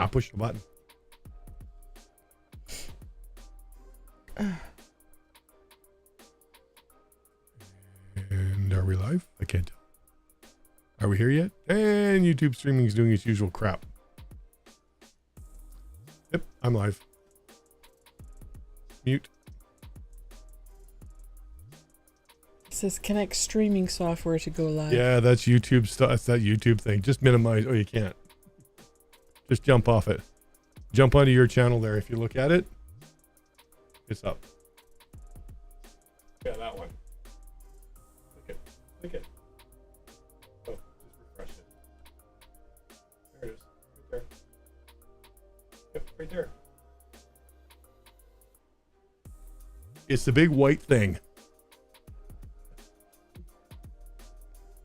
I'll push the button. And are we live? I can't tell. Are we here yet? And YouTube streaming is doing its usual crap. Yep, I'm live. Mute. It says connect streaming software to go live. Yeah, that's YouTube stuff. That's that YouTube thing. Just minimize. Oh, you can't. Just jump off it. Jump onto your channel there. If you look at it, it's up. Yeah, that one. Click it. Click it. Oh, just refresh it. There it is. Right there. Yep, right there. It's the big white thing.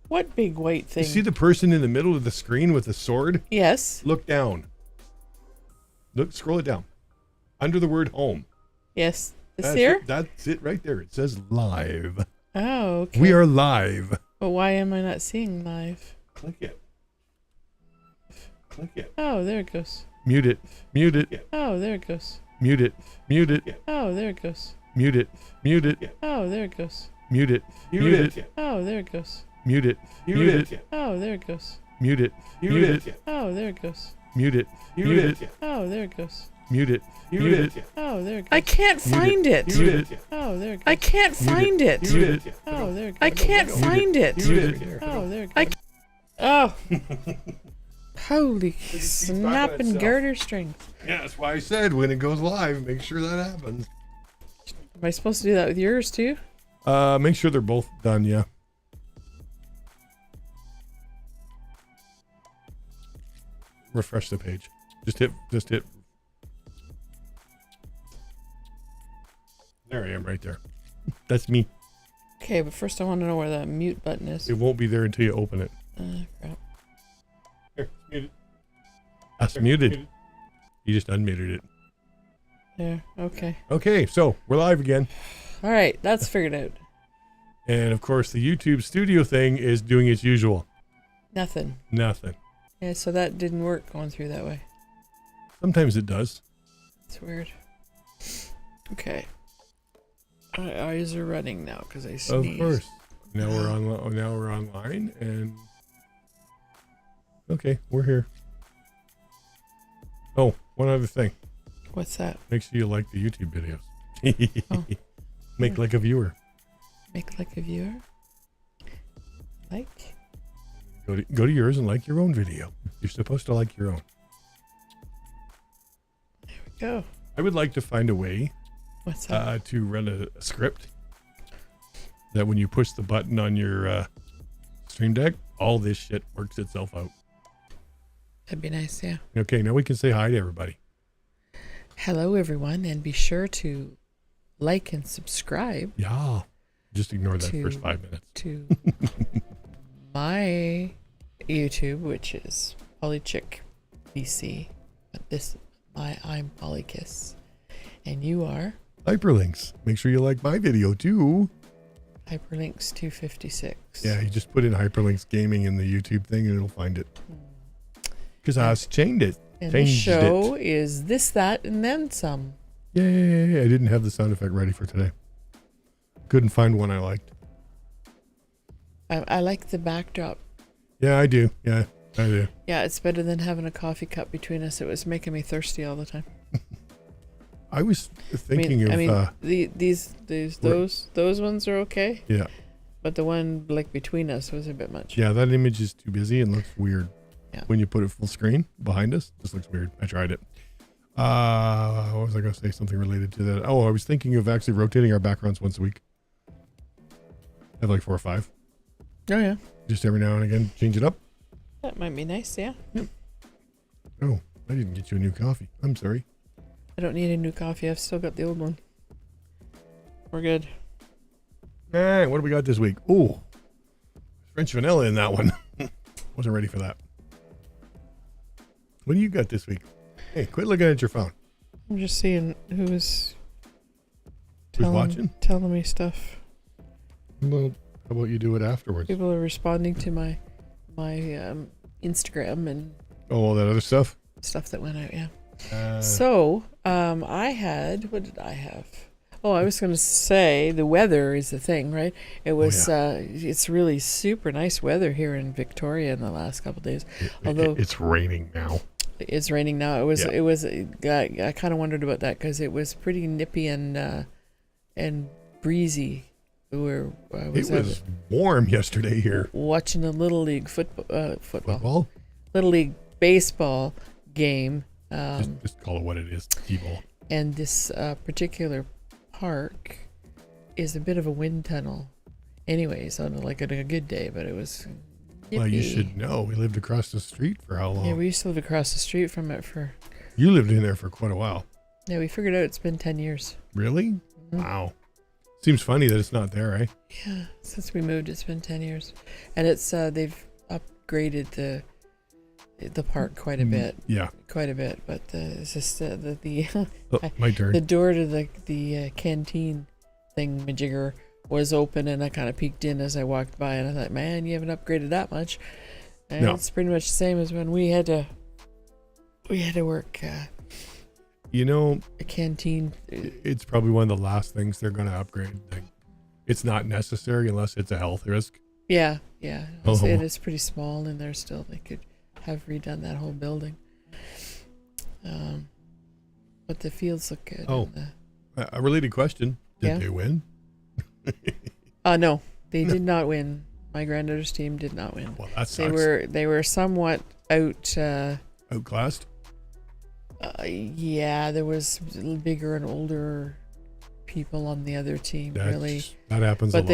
What big white thing? You see the person in the middle of the screen with the sword? Yes. Look down. Look, scroll it down. Under the word home. Yes. This That's here? it, that's it right there. It says live. Oh, okay. We are live. But why am I not seeing live? Click it. Click it. Oh, there it goes. Mute it. Mute it. Oh, there it goes. Mute it. Mute it. Oh, there it goes. Mute it. Mute it. Oh, there it goes. Mute it. Mute it. Oh, there it goes. Mute it. Mute it. Oh, there it goes. Mute it. Mute it. Oh, there it goes. Mute it. Mute it. Oh, there it goes. Mute it. Mute it. Oh, there it goes. I can't find it. Mute it. Oh, there it goes. I can't find it. Mute it. Oh, there it goes. I can't find it. Mute it. Oh, there it goes. Oh. Holy snapping garter strings. Yeah, that's why I said when it goes live, make sure that happens. Am I supposed to do that with yours too? Make sure they're both done, yeah. Refresh the page. Just hit. There I am right there. That's me. Okay, but first I want to know where that mute button is. It won't be there until you open it. Crap. Here, it's muted. That's muted. You just unmuted it. There, okay. Okay, so we're live again. All right, that's figured out. And of course the YouTube studio thing is doing its usual. Nothing. Nothing. Yeah, so that didn't work going through that way. Sometimes it does. It's weird. Okay. My eyes are running now because I sneezed. Of course. Now we're on. Now we're online, and okay, we're here. Oh, one other thing. What's that? Make sure you like the YouTube videos. Oh. Make like a viewer. Make like a viewer? Like? Go to yours and like your own video. You're supposed to like your own. There we go. I would like to find a way What's that? to run a script that when you push the button on your Stream Deck, all this shit works itself out. That'd be nice, yeah. Okay, now we can say hi to everybody. Hello, everyone, and be sure to like and subscribe. Yeah. Just ignore that first 5 minutes. To my YouTube, which is Polychick BC, but I'm Polykiss, and you are Hyperlynx. Make sure you like my video too. hyperlynx 256. Yeah, you just put in Hyperlynx Gaming in the YouTube thing and it'll find it. Because I changed it. And the show is this, that, and then some. Yay! I didn't have the sound effect ready for today. Couldn't find one I liked. I like the backdrop. Yeah, I do. Yeah, I do. Yeah, it's better than having a coffee cup between us. It was making me thirsty all the time. I was thinking those ones are okay. Yeah. But the one like between us was a bit much. Yeah, that image is too busy and looks weird. Yeah. When you put it full screen behind us, this looks weird. I tried it. What was I going to say? Something related to that. Oh, I was thinking of actually rotating our backgrounds once a week. I have like 4 or 5. Oh yeah. Just every now and again, change it up. That might be nice, yeah. Yep. Oh, I didn't get you a new coffee. I'm sorry. I don't need a new coffee. I've still got the old one. We're good. All right, what do we got this week? Oh, French vanilla in that one. Wasn't ready for that. What do you got this week? Hey, quit looking at your phone. I'm just seeing who's watching? telling me stuff. Well, how about you do it afterwards? People are responding to my Instagram and Oh, all that other stuff? stuff that went out. Yeah. What did I have? Oh, I was going to say the weather is the thing, right? It was, it's really super nice weather here in Victoria in the last couple of days. Although it's raining now. It's raining now. It was. I kind of wondered about that because it was pretty nippy and breezy. It was warm yesterday here. Watching a little league football, little league baseball game. Just call it what it is, T-ball. And this particular park is a bit of a wind tunnel. Anyways, on like a good day, but it was nippy. Well, you should know. We lived across the street for how long? Yeah, we used to live across the street from it for... You lived in there for quite a while. Yeah, we figured out it's been 10 years. Really? Mm-hmm. Wow. Seems funny that it's not there, eh? Yeah, since we moved, it's been 10 years. And it's they've upgraded the park quite a bit. Yeah. Quite a bit, but it's just my turn. The door to the canteen thing majigger was open, and I kind of peeked in as I walked by, and I thought, man, you haven't upgraded that much. And no. It's pretty much the same as when we had to work a canteen. It's probably one of the last things they're going to upgrade. It's not necessary unless it's a health risk. Yeah. It is pretty small in there still. They could have redone that whole building. But the fields look good. Oh, a related question. Did they win? No, they did not win. My granddaughter's team did not win. Well, that sucks. They were somewhat outclassed? Yeah, there was bigger and older people on the other team. That happens a lot.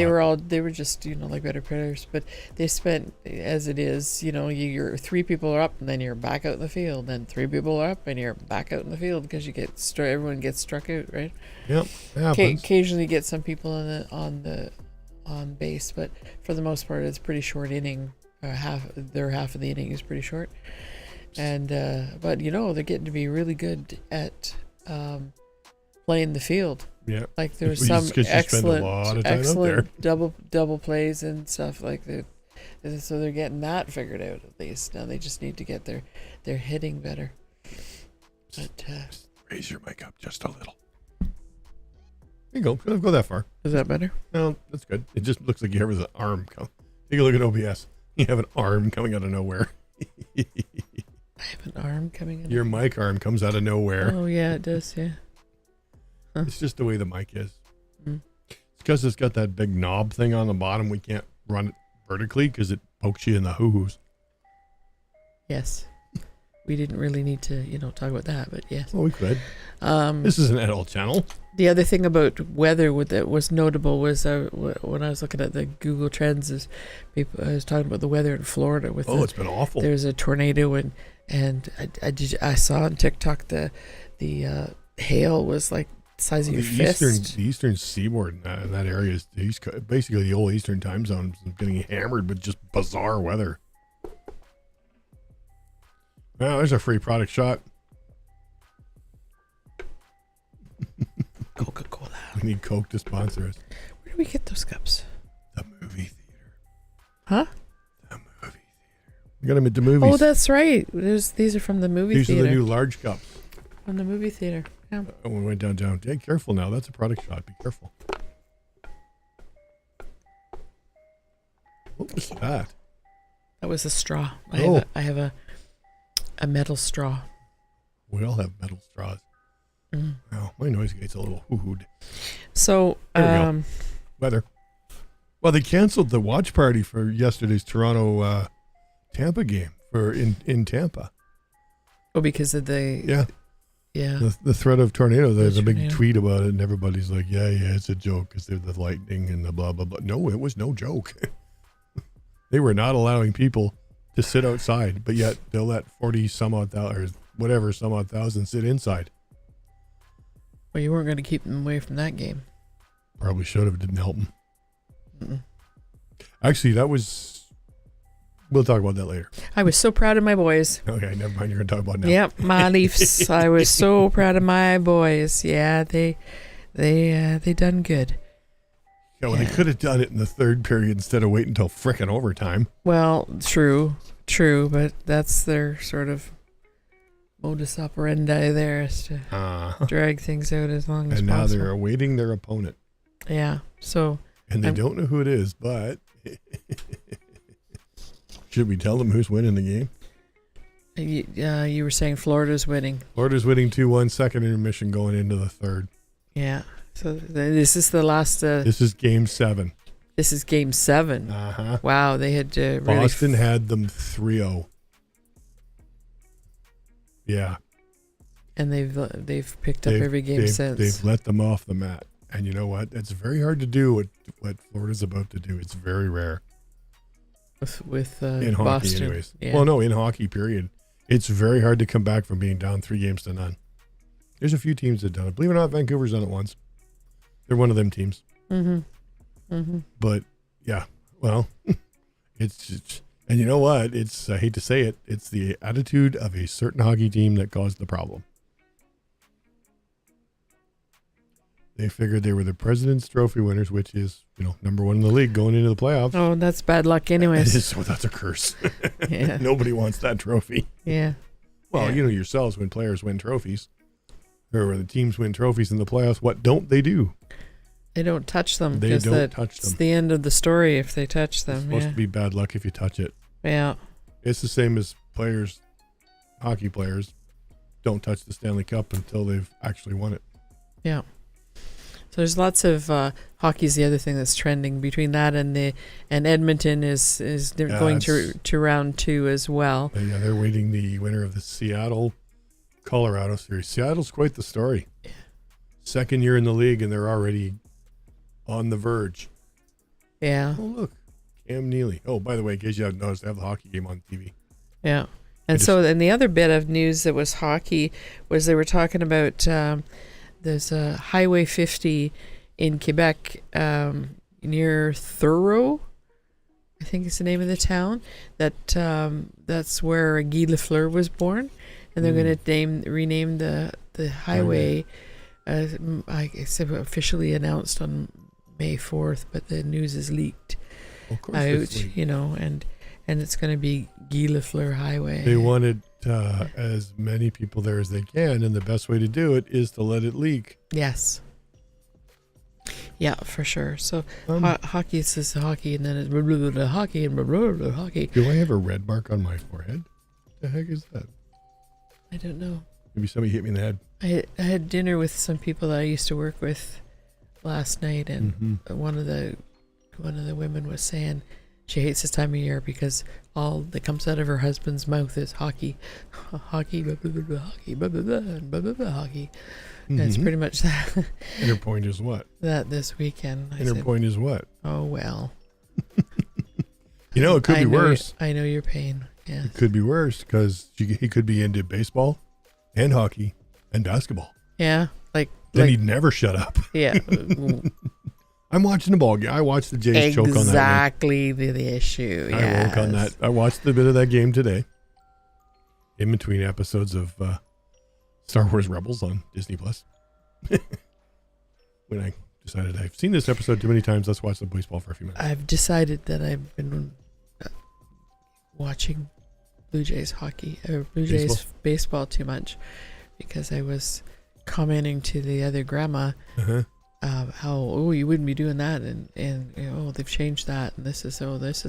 They were just, like better players, but they spent, as it is, you're 3 people are up and then you're back out in the field, then 3 people are up and you're back out in the field because you get everyone gets struck out, right? Yep, it happens. Occasionally get some people on base, but for the most part it's pretty short inning. Half of the inning is pretty short, and but they're getting to be really good at playing the field. Yeah, like there's some excellent double plays and stuff like that. So they're getting that figured out at least. Now they just need to get their hitting better. But just raise your mic up just a little. There you go. Go that far. Is that better? No, that's good. It just looks like you have an arm come. Take a look at OBS. You have an arm coming out of nowhere. I have an arm coming out. Your mic arm comes out of nowhere. Oh yeah, it does. Yeah. Huh. It's just the way the mic is. It's because it's got that big knob thing on the bottom. We can't run it vertically because it pokes you in the hoo-hoos. Yes. We didn't really need to, talk about that, but yes. Well, we could. This is an adult channel. The other thing about weather that was notable was when I was looking at the Google Trends, I was talking about the weather in Florida. It's been awful. There's a tornado, and I saw on TikTok the hail was like the size of your fist. The eastern seaboard in that area is basically the old Eastern time zone is getting hammered with just bizarre weather. Well, there's a free product shot. Coca-Cola. We need Coke to sponsor us. Where do we get those cups? The movie theater. Huh? The movie theater. We got them at the movies. Oh, that's right. These are from the movie theater. These are the new large cups. From the movie theater. Yeah. Oh, we went downtown. Hey, careful now. That's a product shot. Be careful. What was that? That was a straw. I have a metal straw. We all have metal straws. Wow, my noise gate's a little hoo-hooed. So, weather. Well, they canceled the watch party for yesterday's Toronto Tampa game in Tampa. Oh, because of the the threat of tornado. There's a big tweet about it, and everybody's like, yeah, it's a joke because they're the lightning and the blah blah blah. No, it was no joke. They were not allowing people to sit outside, but yet they'll let 40 some odd thousand or whatever some odd thousand sit inside. Well, you weren't going to keep them away from that game. Probably should have. It didn't help them. Actually, we'll talk about that later. I was so proud of my boys. Okay, never mind. You're going to talk about it now. Yep, my Leafs. I was so proud of my boys. Yeah, they done good. Yeah, well, they could have done it in the third period instead of waiting until frickin' overtime. Well, true, but that's their sort of modus operandi there is to drag things out as long as and possible. now they're awaiting their opponent. Yeah. So. And they don't know who it is, but should we tell them who's winning the game? You were saying Florida's winning. Florida's winning 2-1, second intermission going into the third. Yeah. So this is the last. This is game 7. This is game 7. Uh-huh. Wow, they had really Boston had them 3-0. Yeah. And they've picked up every game since. They've let them off the mat. And you know what? It's very hard to do what Florida's about to do. It's very rare. With in hockey, Boston. anyways. Yeah. Well, no, in hockey, period. It's very hard to come back from being down 3-0. There's a few teams that have done it. Believe it or not, Vancouver's done it once. They're one of them teams. Mm-hmm. Mm-hmm. But yeah, well, it's and you know what? It's, I hate to say it, it's the attitude of a certain hockey team that caused the problem. They figured they were the President's Trophy winners, which is, number 1 in the league going into the playoffs. Oh, that's bad luck anyways. Well, that's a curse. Yeah. Nobody wants that trophy. Yeah. Well, Yeah. Yourselves, when players win trophies, or when the teams win trophies in the playoffs, what don't they do? They don't touch them. They don't touch them. It's the end of the story if they touch them. It's supposed to be bad luck if you touch it. Yeah. It's the same as hockey players don't touch the Stanley Cup until they've actually won it. Yeah. So there's lots of hockey's the other thing that's trending between that and Edmonton is going to round 2 as well. Yeah, they're waiting the winner of the Seattle-Colorado series. Seattle's quite the story. Yeah. Second year in the league and they're already on the verge. Yeah. Oh, look. Cam Neely. Oh, by the way, in case you haven't noticed, they have the hockey game on TV. Yeah. And the other bit of news that was hockey was they were talking about there's a Highway 50 in Quebec near Thorough, I think is the name of the town. That's where Guy Lafleur was born, and they're going to rename the highway. I guess officially announced on May 4th, but the news is leaked out, and it's going to be Guy Lafleur Highway. They wanted as many people there as they can, and the best way to do it is to let it leak. Yes. Yeah, for sure. So hockey is hockey, and then it's blah, blah, blah, hockey and blah, blah, blah, hockey. Do I have a red mark on my forehead? What the heck is that? I don't know. Maybe somebody hit me in the head. I had dinner with some people that I used to work with last night, and one of the women was saying she hates this time of year because all that comes out of her husband's mouth is hockey, hockey, blah, blah, blah, blah, hockey, blah, blah, blah, and blah, blah, blah, hockey. And it's pretty much that. And her point is what? That this weekend. And her point is what? Oh, well. It could be worse. I know your pain. Yeah. It could be worse because he could be into baseball and hockey and basketball. Yeah. Then he'd never shut up. Yeah. I'm watching the ball game. I watched the Jays choke on that. Exactly the issue. I woke on that. I watched a bit of that game today. In between episodes of Star Wars Rebels on Disney Plus. When I decided I've seen this episode too many times, let's watch the baseball for a few minutes. I've decided that I've been watching Blue Jays baseball too much because I was commenting to the other grandma how you wouldn't be doing that and they've changed that and this is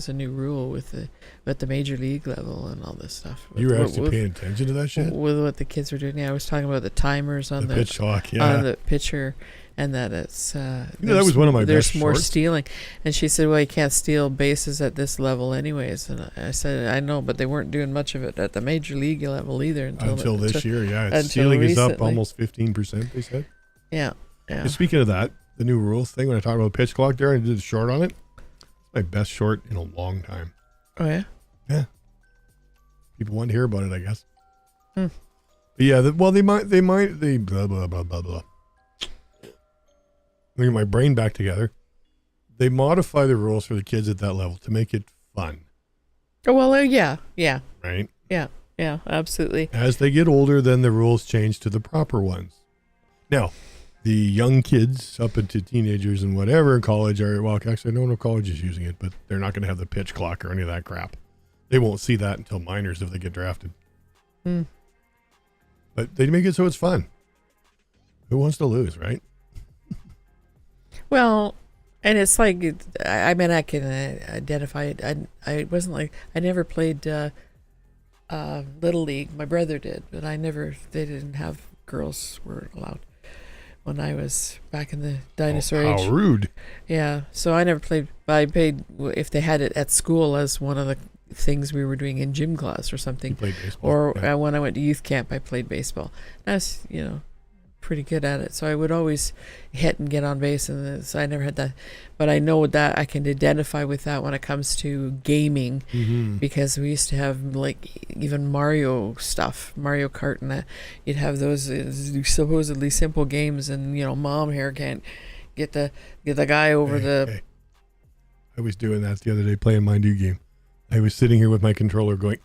a new rule with the major league level and all this stuff. You were actually paying attention to that shit? With what the kids were doing. Yeah, I was talking about the timers on the pitch clock, on the pitcher, and that it's that was one of my there's best more shorts. stealing. And she said, well, you can't steal bases at this level anyways. And I said, I know, but they weren't doing much of it at the major league level either until this year. Yeah, stealing is up almost 15%, they said. Yeah. And speaking of that, the new rules thing, when I talked about pitch clock there, I did a short on it. It's my best short in a long time. Oh, yeah? Yeah. People want to hear about it, I guess. But yeah, they blah, blah, blah, blah, blah. Let me get my brain back together. They modify the rules for the kids at that level to make it fun. Oh, well, yeah. Right? Yeah, absolutely. As they get older, then the rules change to the proper ones. Now, the young kids up into teenagers and whatever in college actually I don't know if college is using it, but they're not going to have the pitch clock or any of that crap. They won't see that until minors if they get drafted. But they make it so it's fun. Who wants to lose, right? Well, and it's like, I mean, I can identify it. I wasn't like, I never played Little League. My brother did, but they didn't have, girls weren't allowed when I was back in the dinosaur age. How rude. Yeah, so I never played, but I played if they had it at school as one of the things we were doing in gym class or something. You played baseball. Or yeah. when I went to youth camp, I played baseball. I was, pretty good at it. So I would always hit and get on base, and so I never had that. But I know that I can identify with that when it comes to gaming, because we used to have like even Mario stuff, Mario Kart, and that. You'd have those supposedly simple games, and mom here can't get the guy over Hey. I was doing that the other day, playing my new game. I was sitting here with my controller going,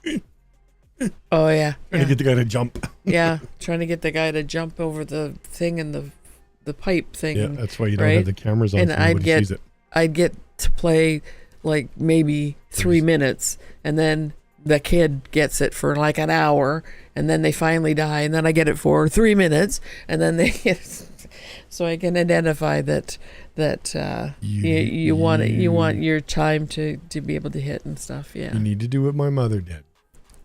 oh yeah, trying to get the guy to jump. Yeah, trying to get the guy to jump over the thing and the pipe thing. Yeah, that's why you don't have the cameras on, and so nobody sees it. I'd get to play like maybe 3 minutes, and then the kid gets it for like an hour, and then they finally die, and then I get it for 3 minutes, and then they get. So I can identify that you want your time to be able to hit and stuff. Yeah, you need to do what my mother did.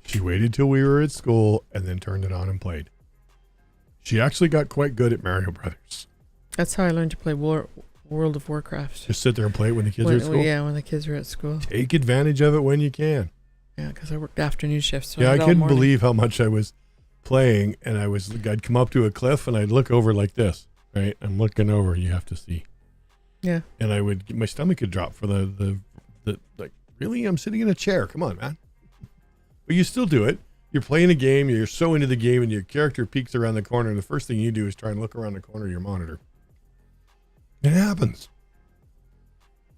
She waited till we were at school and then turned it on and played. She actually got quite good at Mario Brothers. That's how I learned to play World of Warcraft. Just sit there and play it when the kids are at school? Yeah, when the kids are at school. Take advantage of it when you can. Yeah, because I worked afternoon shifts. So yeah, I couldn't believe how much I was playing, and I'd come up to a cliff and I'd look over like this, right? I'm looking over, you have to see. Yeah. And my stomach would drop for the like, really? I'm sitting in a chair. Come on, man. But you still do it. You're playing a game, you're so into the game, and your character peeks around the corner, and the first thing you do is try and look around the corner of your monitor. It happens.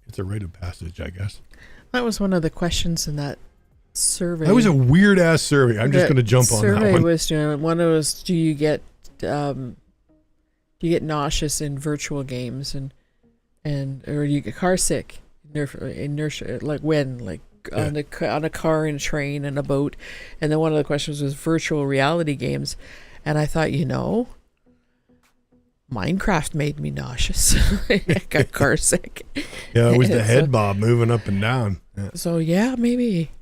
It's a rite of passage, I guess. That was one of the questions in that survey. That was a weird-ass survey. I'm just going to jump on that one. Survey was doing, one was, do you get nauseous in virtual games, or do you get car sick? Inertia, like when? Like, on a car and train and a boat. And then one of the questions was virtual reality games, and I thought, Minecraft made me nauseous. I got car sick. Yeah, it was the head bob moving up and down. Yeah. So yeah, maybe.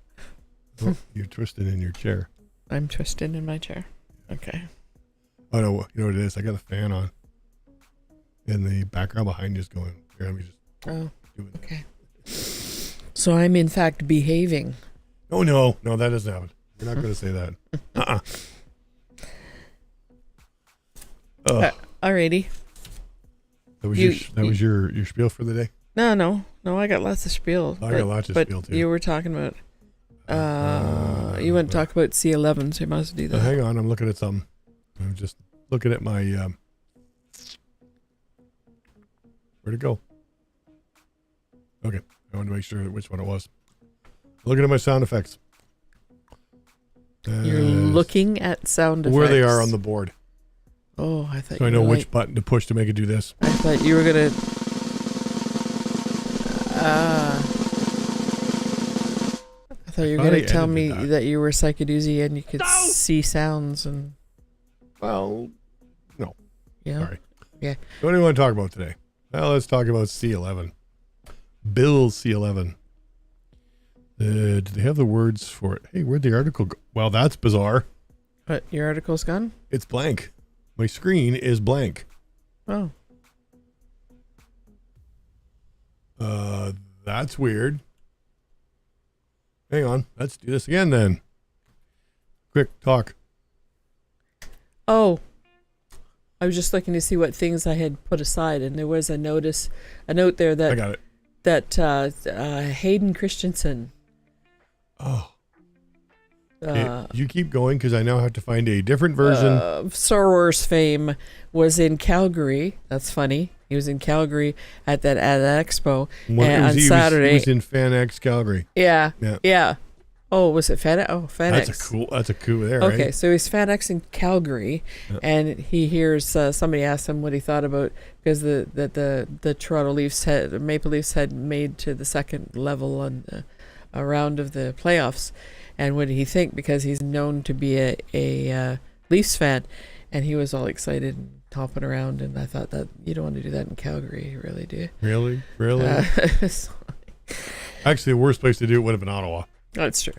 Oh, you're twisted in your chair. I'm twisted in my chair. Okay. Oh no, you know what it is? I got a fan on, and the background behind you is going. Here, let me just do it. Okay. So I'm in fact behaving. Oh no, that doesn't happen. You're not going to say that. Alrighty. That was your spiel for the day. No. I got lots of spiel. I got lots of spiel too. You were talking about. You want to talk about C11, so you must do that. Hang on, I'm looking at something. I'm just looking at my. Where'd it go? Okay. I wanted to make sure which one it was. Looking at my sound effects. You're looking at sound effects. Where they are on the board. Oh, I thought. So I know which button to push to make it do this. I thought you were gonna. I thought you were gonna tell me that you were psychodoozy and you could see sounds and. Well, no. Yeah. Sorry. Yeah. So what do you want to talk about today? Well, let's talk about C11. Bill C11. Do they have the words for it? Hey, where'd the article go? Well, that's bizarre. What, your article's gone? It's blank. My screen is blank. Oh. That's weird. Hang on. Let's do this again then. Quick talk. Oh. I was just looking to see what things I had put aside, and there was a note there that I got it. That Hayden Christensen. Oh. You keep going because I now have to find a different version. Of Star Wars fame was in Calgary. That's funny. He was in Calgary at that expo on Saturday. He was in FanX Calgary. Yeah. Oh, was it FanX? Oh, FanX. That's a coup there. Okay, right? so he's FanX in Calgary, and he hears somebody ask him what he thought about because the Toronto Maple Leafs had made to the second level on a round of the playoffs, and what did he think? Because he's known to be a Leafs fan, and he was all excited and hopping around. And I thought that you don't want to do that in Calgary, really, do you? Really. Actually, the worst place to do it would have been Ottawa. That's true.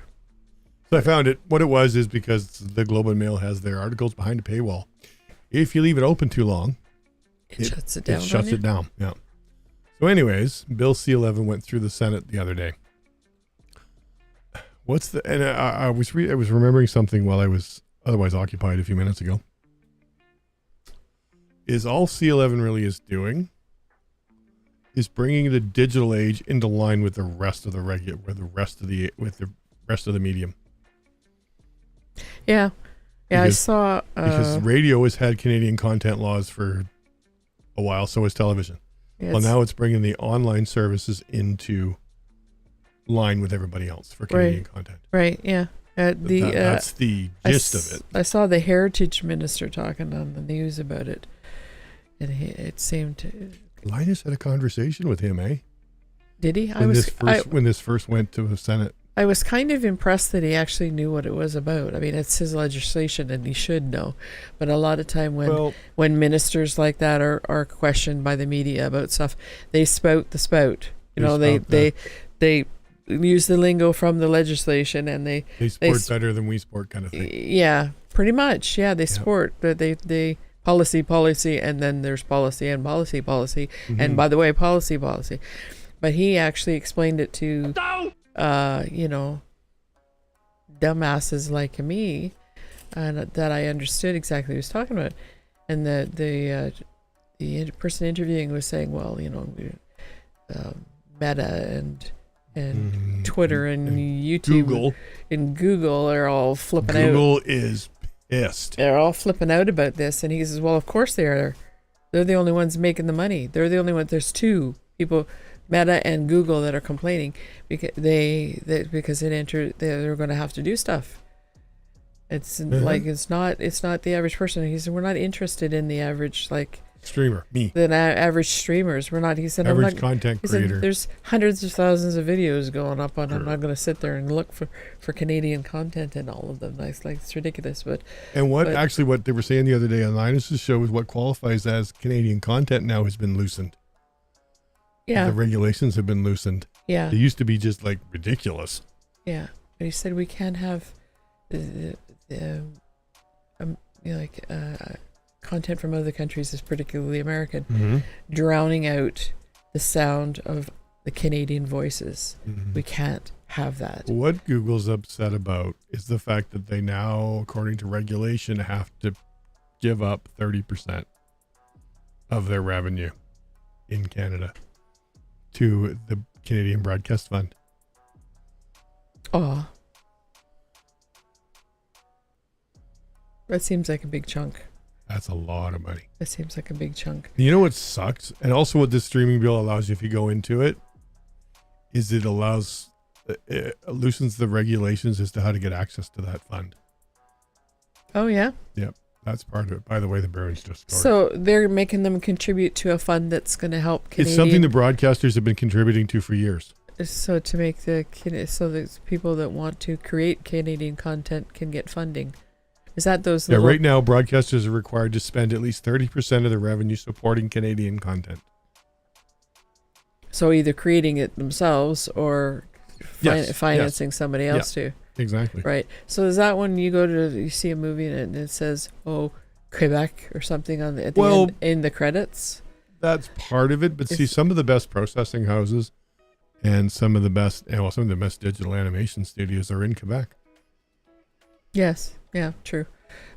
So I found it. What it was is because the Globe and Mail has their articles behind a paywall. If you leave it open too long, it shuts it down. It shuts it down. Yeah. So, anyways, Bill C-11 went through the Senate the other day. I was remembering something while I was otherwise occupied a few minutes ago. Is all C-11 really is doing is bringing the digital age into line with the rest of the rest of the medium. Yeah. I saw because radio has had Canadian content laws for a while, so has television. Well, now it's bringing the online services into line with everybody else for Canadian content. Right. Yeah. That's the gist of it. I saw the Heritage Minister talking on the news about it, and it seemed to. Linus had a conversation with him, eh? Did he? When this first went to the Senate. I was kind of impressed that he actually knew what it was about. I mean, it's his legislation and he should know. But a lot of time when ministers like that are questioned by the media about stuff, they spout the spout. They use the lingo from the legislation and they sport better than we sport kind of thing. Yeah, pretty much. Yeah, they sport. But they policy, and then there's policy and policy. Mm-hmm. And by the way, policy. But he actually explained it to... dumbasses like me, and that I understood exactly what he was talking about. And the person interviewing was saying, well, Meta and Twitter and YouTube and Google are all flipping out. Google is pissed. They're all flipping out about this. And he says, well, of course they are. They're the only ones making the money. They're the only ones. There's two people, Meta and Google, that are complaining because they're going to have to do stuff. It's like it's not the average person. He said we're not interested in the average streamer. Me. The average streamers. We're not. He said average content creator. Said, there's hundreds of thousands of videos going up, and I'm not going to sit there and look for Canadian content in all of them. It's ridiculous. But what they were saying the other day on Linus's show is what qualifies as Canadian content now has been loosened. Yeah. The regulations have been loosened. Yeah. They used to be just ridiculous. Yeah. But he said we can't have content from other countries, is particularly American, drowning out the sound of the Canadian voices. Mm-hmm. We can't have that. What Google's upset about is the fact that they now, according to regulation, have to give up 30% of their revenue in Canada to the Canadian Broadcast Fund. Oh. That seems like a big chunk. That's a lot of money. That seems like a big chunk. You know what sucks? And also what this streaming bill allows you, if you go into it, is it loosens the regulations as to how to get access to that fund. Oh, yeah? Yep. That's part of it. By the way, the Bruins just scored. So they're making them contribute to a fund that's going to help Canadian... It's something the broadcasters have been contributing to for years. So to make so that people that want to create Canadian content can get funding. Is that those... Yeah, right now, broadcasters are required to spend at least 30% of their revenue supporting Canadian content. So either creating it themselves or financing somebody else too. Exactly. Right. So is that when you see a movie and it says, Quebec or something at the end in the credits? That's part of it. But see, some of the best processing houses and some of the best digital animation studios are in Quebec. Yes. Yeah, true.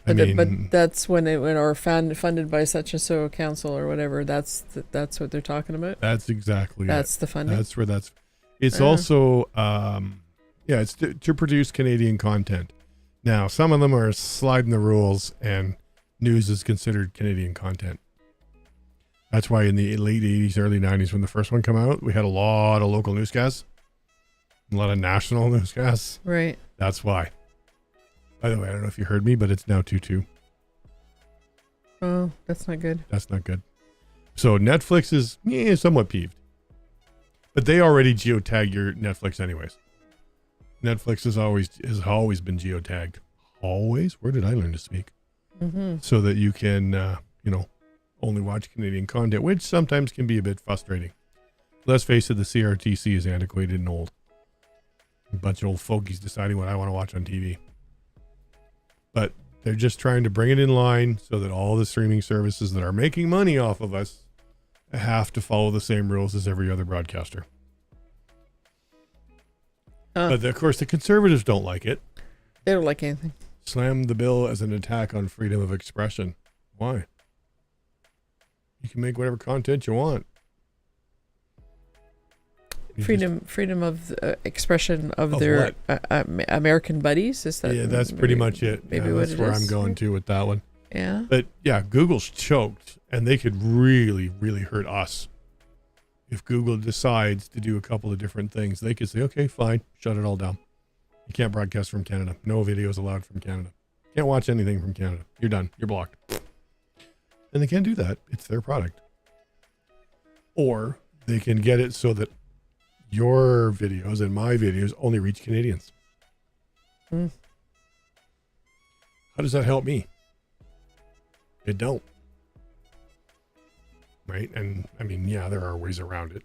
But that's when funded by such and so council or whatever. That's what they're talking about. That's exactly. That's the funding. That's where that's. It's also it's to produce Canadian content. Now, some of them are sliding the rules, and news is considered Canadian content. That's why in the late 80s, early 90s, when the first one came out, we had a lot of local newscasts, a lot of national newscasts. Right. That's why. By the way, I don't know if you heard me, but it's now 2-2. Oh, that's not good. That's not good. So Netflix is somewhat peeved. But they already geotag your Netflix anyways. Netflix has always been geotagged. Always? Where did I learn to speak? so that you can, only watch Canadian content, which sometimes can be a bit frustrating. Let's face it, the CRTC is antiquated and old. A bunch of old fogies deciding what I want to watch on TV. But they're just trying to bring it in line so that all the streaming services that are making money off of us have to follow the same rules as every other broadcaster. But of course, the conservatives don't like it. They don't like anything. Slam the bill as an attack on freedom of expression. Why? You can make whatever content you want. Freedom of expression of their American buddies. Is that? Yeah, that's pretty much it. Maybe that's where I'm going to with that one. Yeah. But yeah, Google's choked, and they could really, really hurt us. If Google decides to do a couple of different things, they could say, okay, fine, shut it all down. You can't broadcast from Canada. No videos allowed from Canada. Can't watch anything from Canada. You're done. You're blocked. And they can't do that. It's their product. Or they can get it so that your videos and my videos only reach Canadians. How does that help me? It don't. Right? And I mean, yeah, there are ways around it.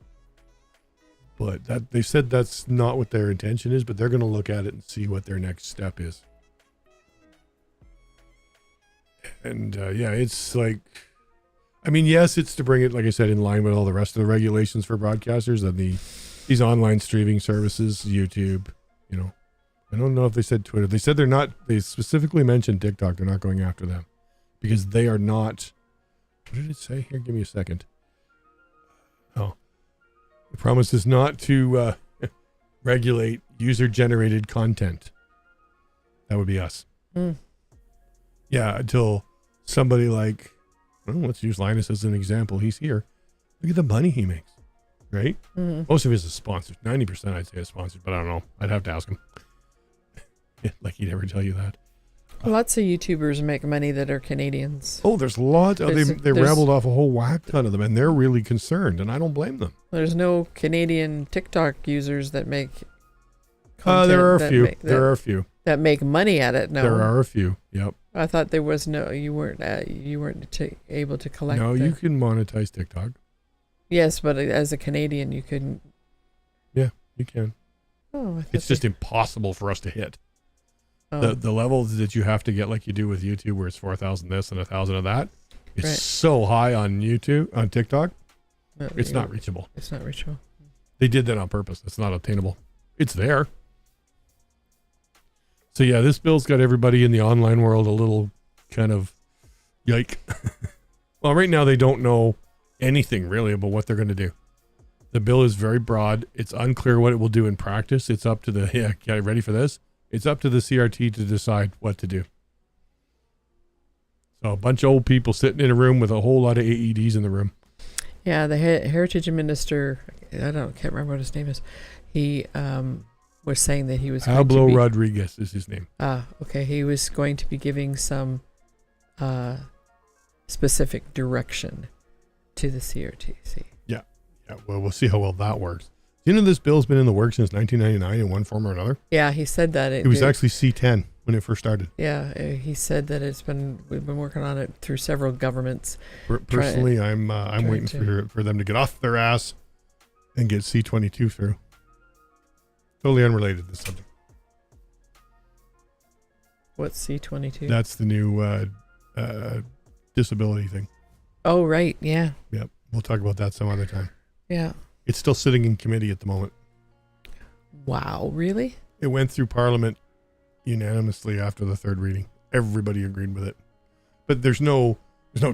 But that they said that's not what their intention is, but they're going to look at it and see what their next step is. And yeah, it's like, I mean, yes, it's to bring it, like I said, in line with all the rest of the regulations for broadcasters and these online streaming services, YouTube, I don't know if they said Twitter. They said they specifically mentioned TikTok. They're not going after them because they are not, what did it say? Here, give me a second. Oh, the promise is not to regulate user-generated content. That would be us. Yeah, until somebody like, let's use Linus as an example. He's here. Look at the money he makes, right? Most of his is sponsored. 90% I'd say is sponsored, but I don't know. I'd have to ask him. Like he'd ever tell you that. Lots of YouTubers make money that are Canadians. Oh, there's lots. They rambled off a whole whack ton of them, and they're really concerned, and I don't blame them. There's no Canadian TikTok users that make content. There are a few. There are a few that make money at it. No, there are a few. Yep. I thought there was no. You weren't able to collect. No, you can monetize TikTok. Yes, but as a Canadian, you couldn't. Yeah, you can. Oh, it's just impossible for us to hit. The levels that you have to get, like you do with YouTube, where it's 4,000 this and 1,000 of that, it's so high on TikTok, it's not reachable. It's not reachable. They did that on purpose. It's not obtainable. It's there. So yeah, this bill's got everybody in the online world a little kind of yike. Well, right now they don't know anything really about what they're going to do. The bill is very broad. It's unclear what it will do in practice. It's up to get ready for this. It's up to the CRT to decide what to do. So a bunch of old people sitting in a room with a whole lot of AEDs in the room. Yeah, the heritage minister, can't remember what his name is. He was saying that he was Pablo Rodriguez is his name. Okay. He was going to be giving some specific direction to the CRTC. Yeah. Well, we'll see how well that works. This bill's been in the works since 1999 in one form or another. Yeah, he said that it was actually C10 when it first started. Yeah, he said that we've been working on it through several governments. Personally, I'm waiting for them to get off their ass and get C22 through. Totally unrelated to this subject. What's C22? That's the new disability thing. Oh, right. Yeah. Yep. We'll talk about that some other time. Yeah. It's still sitting in committee at the moment. Wow, really? It went through Parliament unanimously after the third reading. Everybody agreed with it. But there's no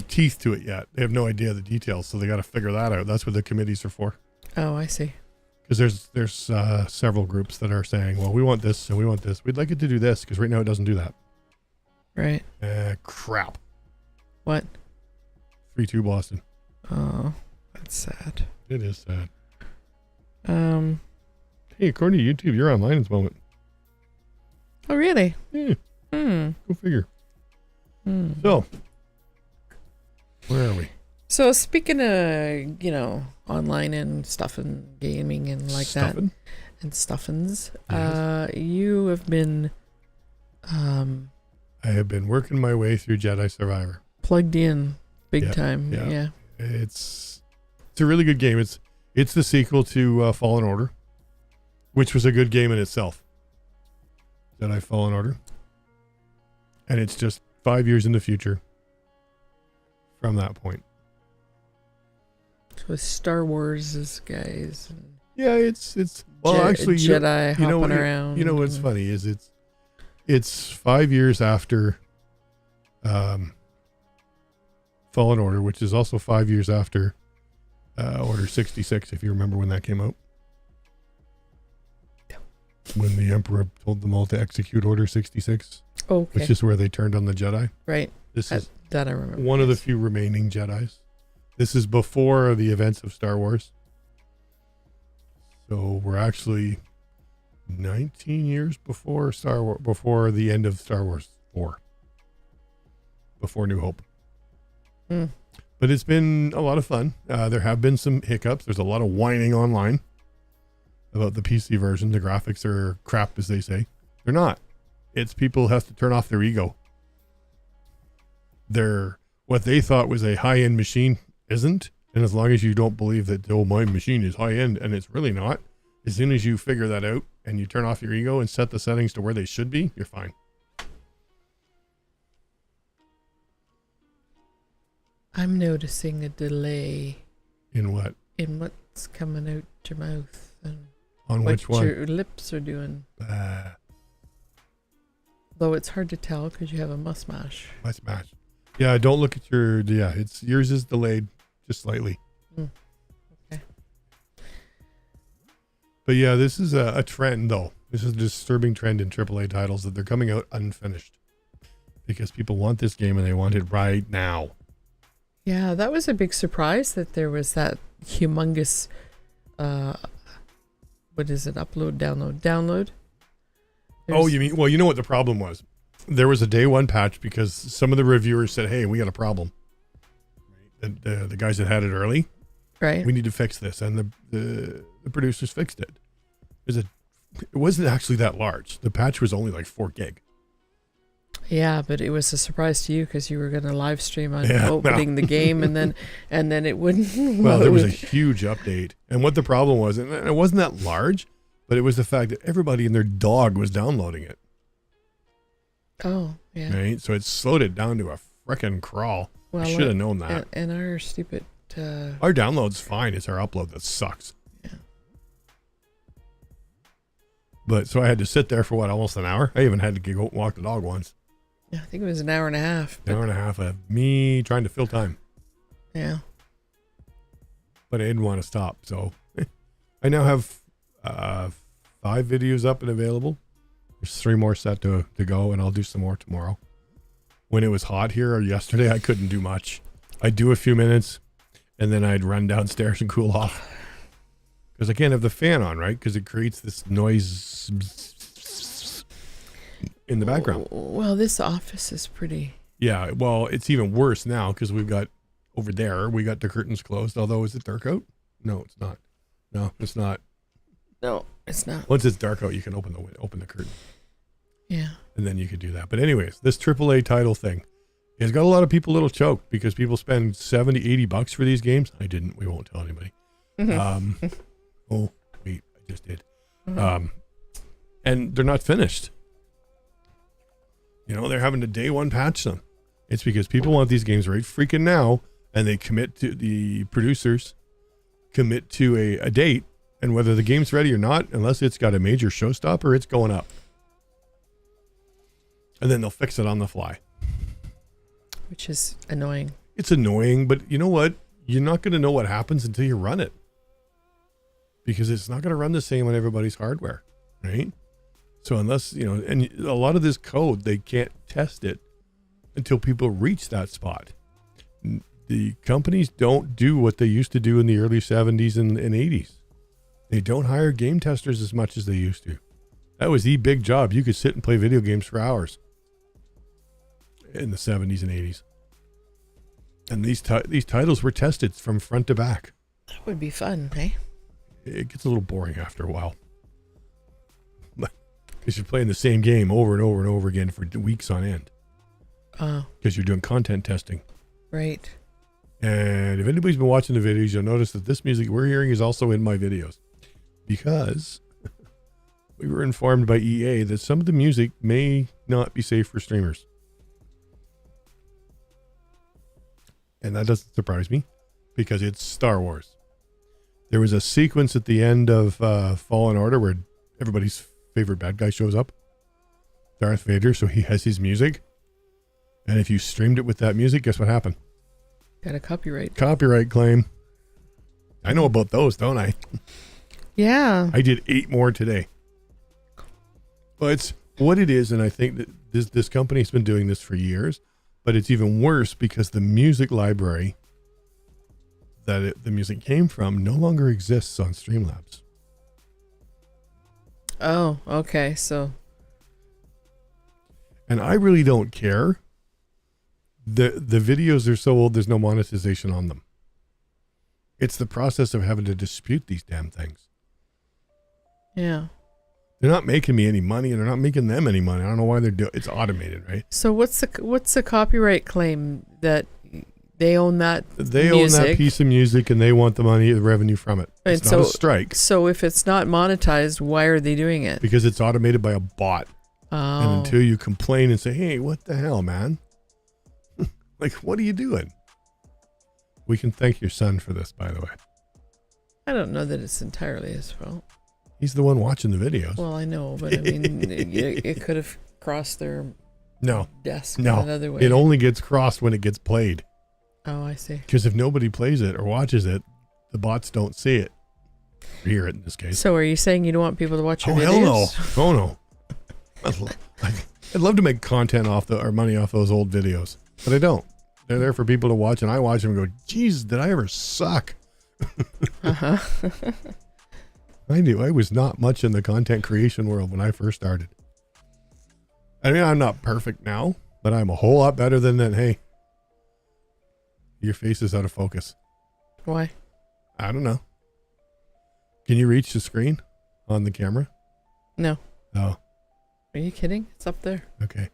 teeth to it yet. They have no idea the details, so they got to figure that out. That's what the committees are for. Oh, I see. Because there's several groups that are saying, well, we want this and we want this. We'd like it to do this because right now it doesn't do that. Right. Crap. What? 3-2 Boston. Oh, that's sad. It is sad. Hey, according to YouTube, you're online at the moment. Oh, really? Yeah. Go figure. So, where are we? So, speaking of, online and stuff and gaming and that, and stuffins, yes. You have been I have been working my way through Jedi Survivor. Plugged in big time. Yeah. It's a really good game. It's the sequel to Fallen Order, which was a good game in itself. Jedi Fallen Order. And it's just 5 years in the future from that point. So Star Wars guys. And yeah, it's actually Jedi hopping around. You know what's funny is it's 5 years after Fallen Order, which is also 5 years after Order 66, if you remember when that came out. When the Emperor told them all to execute Order 66. Okay. Which is where they turned on the Jedi. Right. This is that I remember. One of the few remaining Jedis. This is before the events of Star Wars. So we're actually 19 years before before the end of Star Wars 4. Before New Hope. But it's been a lot of fun. There have been some hiccups. There's a lot of whining online about the PC version. The graphics are crap, as they say. They're not. It's people have to turn off their ego. What they thought was a high-end machine isn't. And as long as you don't believe that, my machine is high-end, and it's really not, as soon as you figure that out and you turn off your ego and set the settings to where they should be, you're fine. I'm noticing a delay. In what? In what's coming out your mouth. And on which one? What your lips are doing. Though it's hard to tell because you have a mustache. Mustache. Yeah, don't look at your... Yeah, yours is delayed just slightly. Okay. But yeah, this is a trend, though. This is a disturbing trend in AAA titles that they're coming out unfinished. Because people want this game and they want it right now. Yeah, that was a big surprise that there was that humongous... what is it? Upload, download? Oh, you mean, well, you know what the problem was? There was a day one patch because some of the reviewers said, hey, we got a problem. The guys that had it early, right? We need to fix this. And the producers fixed it. It wasn't actually that large. The patch was only like 4 gig. Yeah, but it was a surprise to you because you were going to live stream on opening the game and then it wouldn't. Well, there was a huge update. And what the problem was, and it wasn't that large, but it was the fact that everybody and their dog was downloading it. Oh, yeah. Right? So it slowed it down to a frickin' crawl. Well, I should have known that. And our stupid... our download's fine. It's our upload that sucks. Yeah. But so I had to sit there for almost an hour? I even had to go walk the dog once. Yeah, I think it was an hour and a half. An hour and a half of me trying to fill time. Yeah. But I didn't want to stop. So I now have 5 videos up and available. There's 3 more set to go, and I'll do some more tomorrow. When it was hot here or yesterday, I couldn't do much. I'd do a few minutes, and then I'd run downstairs and cool off. Because I can't have the fan on, right? Because it creates this noise in the background. Well, this office is pretty... Yeah, well, it's even worse now because we've got, over there, we got the curtains closed. Although, is it dark out? No, it's not. No, it's not. No, it's not. Once it's dark out, you can open the curtain. Yeah. And then you could do that. But anyways, this AAA title thing has got a lot of people a little choked because people spend $70-$80 for these games. I didn't. We won't tell anybody. Oh, wait, I just did. And they're not finished. You know, they're having to day one patch them. It's because people want these games right freaking now, and they commit to the producers, commit to a date, and whether the game's ready or not, unless it's got a major showstopper, it's going up. And then they'll fix it on the fly. Which is annoying. It's annoying, but you know what? You're not going to know what happens until you run it. Because it's not going to run the same on everybody's hardware, right? So unless, you know, and a lot of this code, they can't test it until people reach that spot. The companies don't do what they used to do in the early 70s and 80s. They don't hire game testers as much as they used to. That was the big job. You could sit and play video games for hours in the 70s and 80s. And these titles were tested from front to back. That would be fun, eh? It gets a little boring after a while. Because you're playing the same game over and over and over again for weeks on end. because you're doing content testing. Right. And if anybody's been watching the videos, you'll notice that this music we're hearing is also in my videos, because we were informed by EA that some of the music may not be safe for streamers. And that doesn't surprise me, because it's Star Wars. There was a sequence at the end of Fallen Order where everybody's favorite bad guy shows up, Darth Vader, so he has his music. And if you streamed it with that music, guess what happened? Got a copyright Claim. I know about those, don't I? Yeah. I did 8 more today. But it's what it is, and I think that this company's been doing this for years, but it's even worse because the music library that the music came from no longer exists on Streamlabs. Oh, okay. So. And I really don't care. The videos are so old, there's no monetization on them. It's the process of having to dispute these damn things. Yeah. They're not making me any money, and they're not making them any money. I don't know why they're doing. It's automated, right? So what's the copyright claim that they own that? They own that piece of music, and they want the money, the revenue from it. It's not a strike. So if it's not monetized, why are they doing it? Because it's automated by a bot. Oh. And until you complain and say, "Hey, what the hell, man? Like, what are you doing?" We can thank your son for this, by the way. I don't know that it's entirely his fault. He's the one watching the videos. Well, I know, but I mean, it could have crossed their desk another way. It only gets crossed when it gets played. Oh, I see. Because if nobody plays it or watches it, the bots don't see it. Or hear it in this case. So are you saying you don't want people to watch your videos? Hell no. Oh, no. I'd love to make content or money off those old videos, but I don't. They're there for people to watch, and I watch them and go, "Geez, did I ever suck?" Uh-huh. I knew I was not much in the content creation world when I first started. I mean, I'm not perfect now, but I'm a whole lot better than that. Hey, your face is out of focus. Why? I don't know. Can you reach the screen on the camera? No. Oh. Are you kidding? It's up there. Okay.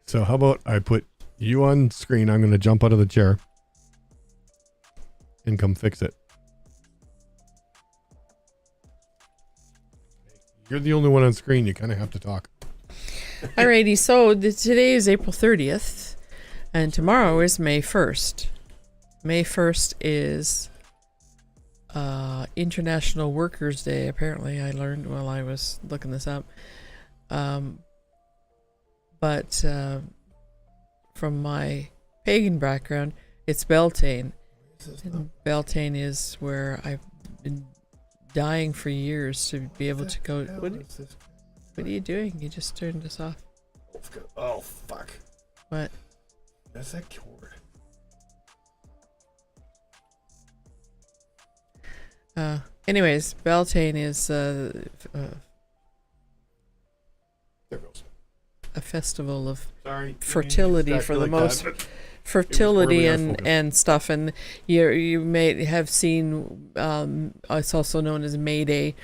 So how about I put you on screen? I'm going to jump out of the chair and come fix it. You're the only one on screen. You kind of have to talk. Alrighty. So today is April 30th, and tomorrow is May 1st. May 1st is International Workers' Day. Apparently, I learned while I was looking this up. But from my pagan background, it's Beltane. And Beltane is where I've been dying for years to be able to go. What are you doing? You just turned us off. Oh, fuck. What? That's that cord. Anyways, Beltane is there goes. a festival of Sorry, fertility for the most fertility and stuff, and you may have seen it's also known as May Day.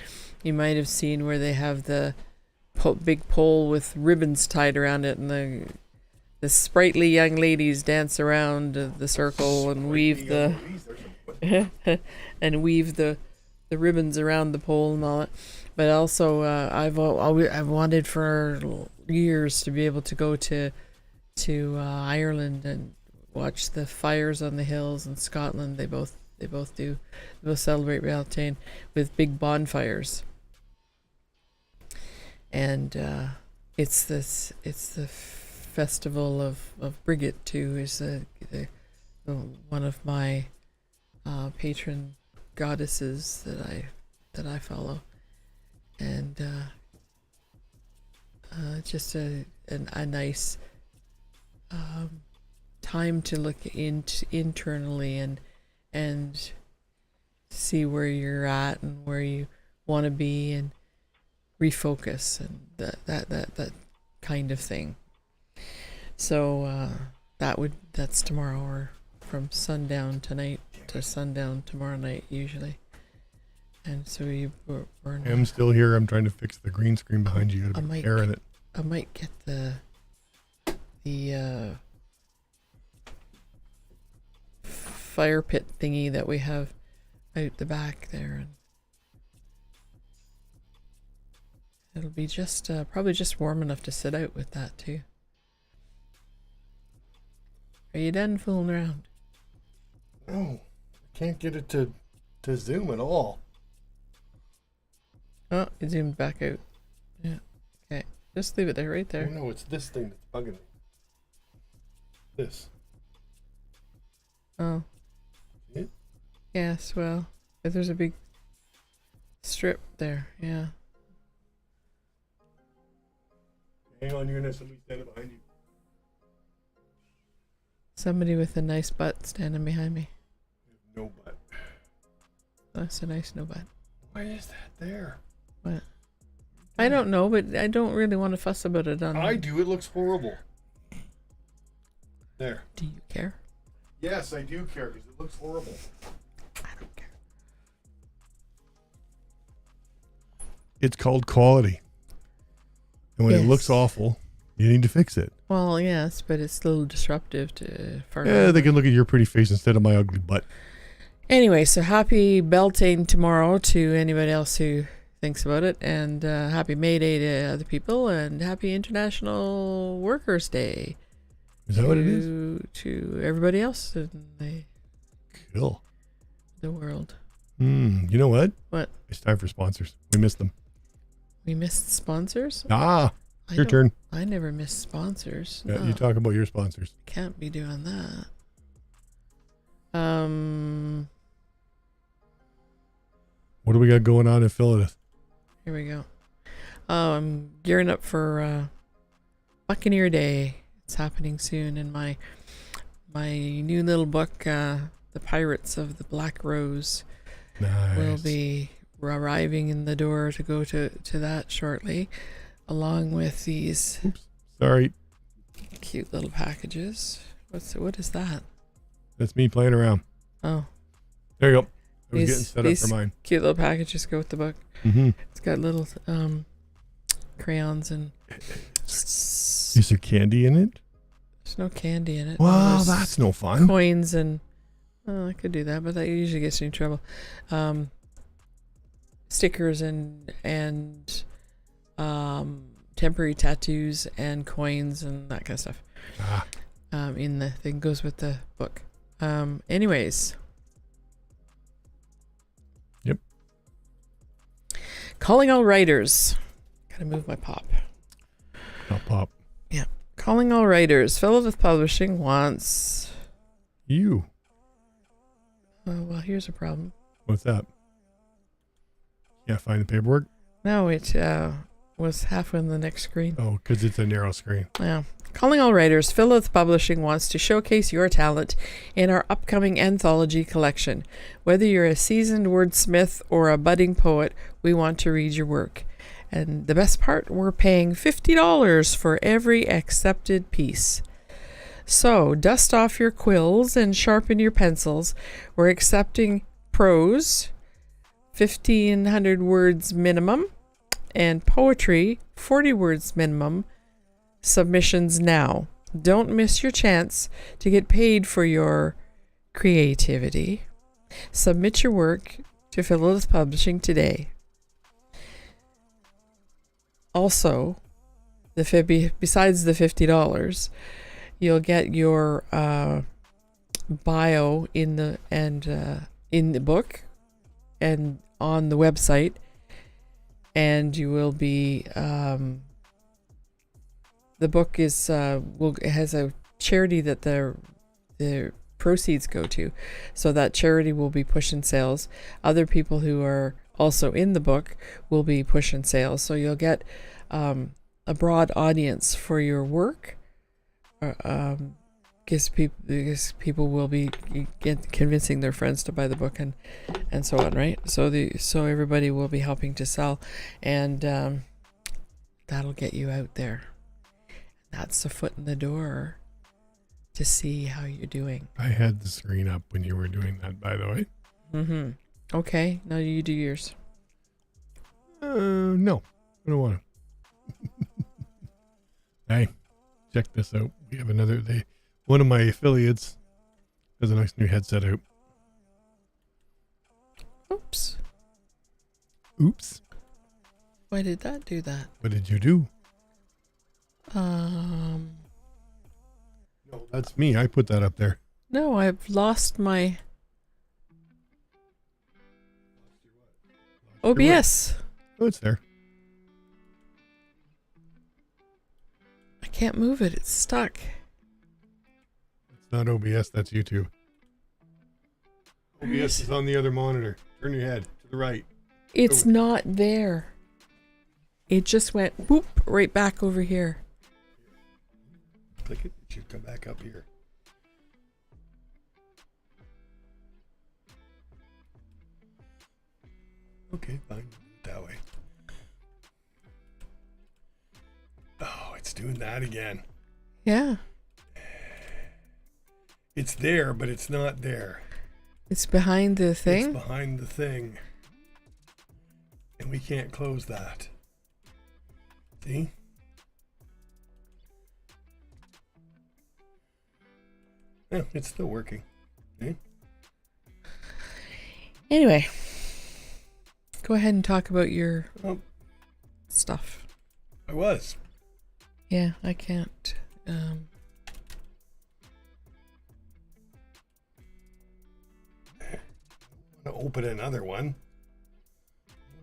You might have seen where they have the big pole with ribbons tied around it, and the sprightly young ladies dance around the circle and weave the ribbons around the pole and all that. But also, I've wanted for years to be able to go to Ireland and watch the fires on the hills in Scotland. They both celebrate Beltane with big bonfires, and it's the festival of Brigit too. Is the one of my patron goddesses that I follow, and just a nice time to look internally and see where you're at and where you want to be and refocus and that kind of thing. So that's tomorrow, or from sundown tonight to sundown tomorrow night usually. And so I'm still here. I'm trying to fix the green screen behind you. You got a bit of hair in it. I might get the fire pit thingy that we have out the back there, and it'll be just probably just warm enough to sit out with that too. Are you done fooling around? No, I can't get it to zoom at all. Oh, it zoomed back out. Yeah. Okay. Just leave it there, right there. Oh, no, it's this thing that's bugging me. This. Oh. See it? Yes, well, there's a big strip there, yeah. Hang on, you're gonna have somebody standing behind you. Somebody with a nice butt standing behind me. No butt. That's a nice no butt. Why is that there? What? I don't know, but I don't really want to fuss about it on. I do. It looks horrible. There. Do you care? Yes, I do care because it looks horrible. I don't care. It's called quality. And when it looks awful, you need to fix it. Well, yes, but it's a little disruptive to farm. Yeah, they can look at your pretty face instead of my ugly butt. Anyway, so happy Beltane tomorrow to anybody else who thinks about it, and happy May Day to other people, and happy International Workers' Day. Is that what it is? To everybody else in the world. You know what? What? It's time for sponsors. We missed them. We missed sponsors? Your turn. I never missed sponsors. Yeah, No. you talk about your sponsors. Can't be doing that. What do we got going on in Philadelphia? Here we go. I'm gearing up for Buccaneer Day. It's happening soon, and my new little book, The Pirates of the Black Rose, will be arriving in the door to go to that shortly, along with these cute little packages. What is that? That's me playing around. Oh. There you go. I was getting set up for mine. Cute little packages go with the book. Mm-hmm. It's got little crayons and... Is there candy in it? There's no candy in it. Well, that's no fun. Coins and... Oh, I could do that, but that usually gets you in trouble. Stickers and temporary tattoos and coins and that kind of stuff. In the thing goes with the book. Anyways. Yep. Calling all writers. Gotta move my pop. Pop. Yeah. Calling all writers. Philadelphia Publishing wants... You. Oh, well, here's a problem. What's that? Yeah, find the paperwork? No, it was halfway on the next screen. Oh, because it's a narrow screen. Yeah. Calling all writers, Philadelphia Publishing wants to showcase your talent in our upcoming anthology collection. Whether you're a seasoned wordsmith or a budding poet, we want to read your work. And the best part, we're paying $50 for every accepted piece. So, dust off your quills and sharpen your pencils. We're accepting prose, 1,500 words minimum, and poetry, 40 words minimum. Submissions now. Don't miss your chance to get paid for your creativity. Submit your work to Philadelphia Publishing today. Also, besides the $50, you'll get your bio in the book and on the website, and you will be the book is it has a charity that the proceeds go to, so that charity will be pushing sales. Other people who are also in the book will be pushing sales, so you'll get a broad audience for your work. Because people will be convincing their friends to buy the book and so on, right? So everybody will be helping to sell, and that'll get you out there. That's a foot in the door to see how you're doing. I had the screen up when you were doing that, by the way. Mm-hmm. Okay, now you do yours. No, I don't want to. Hey, check this out. We have one of my affiliates There's a nice new headset out. Oops. Oops. Why did that do that? What did you do? No, That's me. I put that up there. No, I've lost my OBS. Oh, it's there. I can't move it. It's stuck. It's not OBS. That's YouTube. OBS is on the other monitor. Turn your head to the right. It's not there. It just went whoop right back over here. Click it. It should come back up here. Okay, fine. That way. Oh, it's doing that again. Yeah. It's there, but it's not there. It's behind the thing? It's behind the thing. And we can't close that. See? Yeah, it's still working. Okay. Anyway. Go ahead and talk about your stuff. I was. Yeah, I can't. I'm gonna open another one.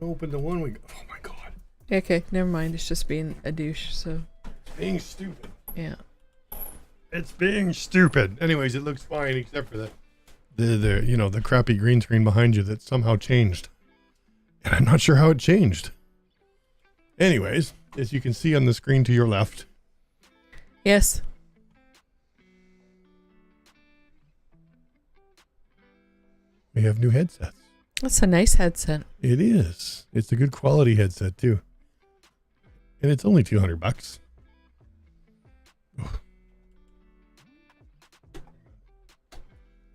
Open the one we. Oh my god. Okay, never mind. It's just being a douche. So. It's being stupid. Yeah. It's being stupid. Anyways, it looks fine except for the crappy green screen behind you that somehow changed. And I'm not sure how it changed. Anyways, as you can see on the screen to your left. Yes. We have new headsets. That's a nice headset. It is. It's a good quality headset too. And it's only $200.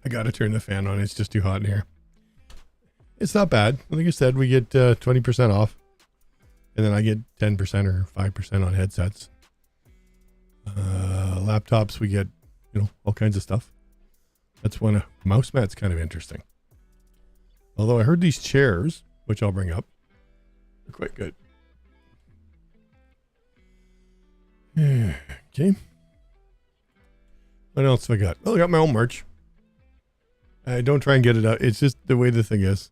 I gotta turn the fan on. It's just too hot in here. It's not bad. Like I said, we get 20% off. And then I get 10% or 5% on headsets. Laptops, we get, all kinds of stuff. That's when a mouse mat's kind of interesting. Although I heard these chairs, which I'll bring up, are quite good. Okay. What else have I got? Oh, I got my own merch. I don't try and get it out. It's just the way the thing is.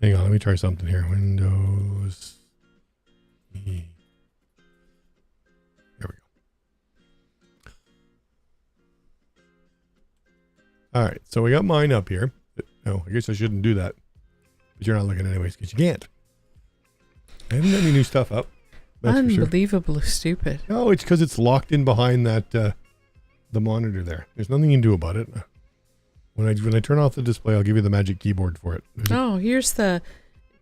Hang on, let me try something here. Windows. There we go. All right, so we got mine up here. Oh, I guess I shouldn't do that. But you're not looking anyways because you can't. I haven't got any new stuff up. Unbelievably stupid. No, it's because it's locked in behind that the monitor there. There's nothing you can do about it. When I turn off the display, I'll give you the magic keyboard for it. Here's the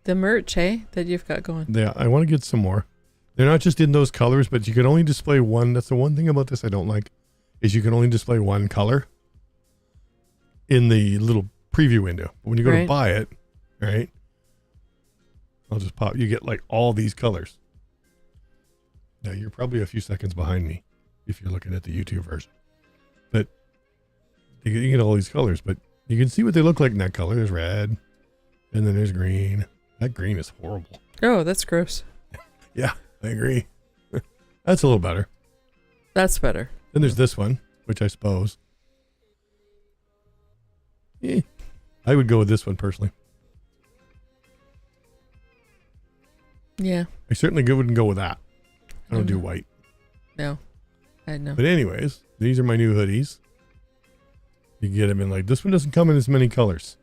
merch, that you've got going. Yeah, I want to get some more. They're not just in those colors, but you can only display one. That's the one thing about this I don't like, is you can only display one color in the little preview window. When you go to buy it, right? I'll just pop. You get like all these colors. Now you're probably a few seconds behind me if you're looking at the YouTube version, but you get all these colors. But you can see what they look like in that color. There's red, and then there's green. That green is horrible. Oh, that's gross. Yeah, I agree. That's a little better. That's better. Then there's this one, which I suppose. I would go with this one personally. Yeah. I certainly wouldn't go with that. I don't do white. No. I know. But anyways, these are my new hoodies. You can get them in this one doesn't come in as many colors.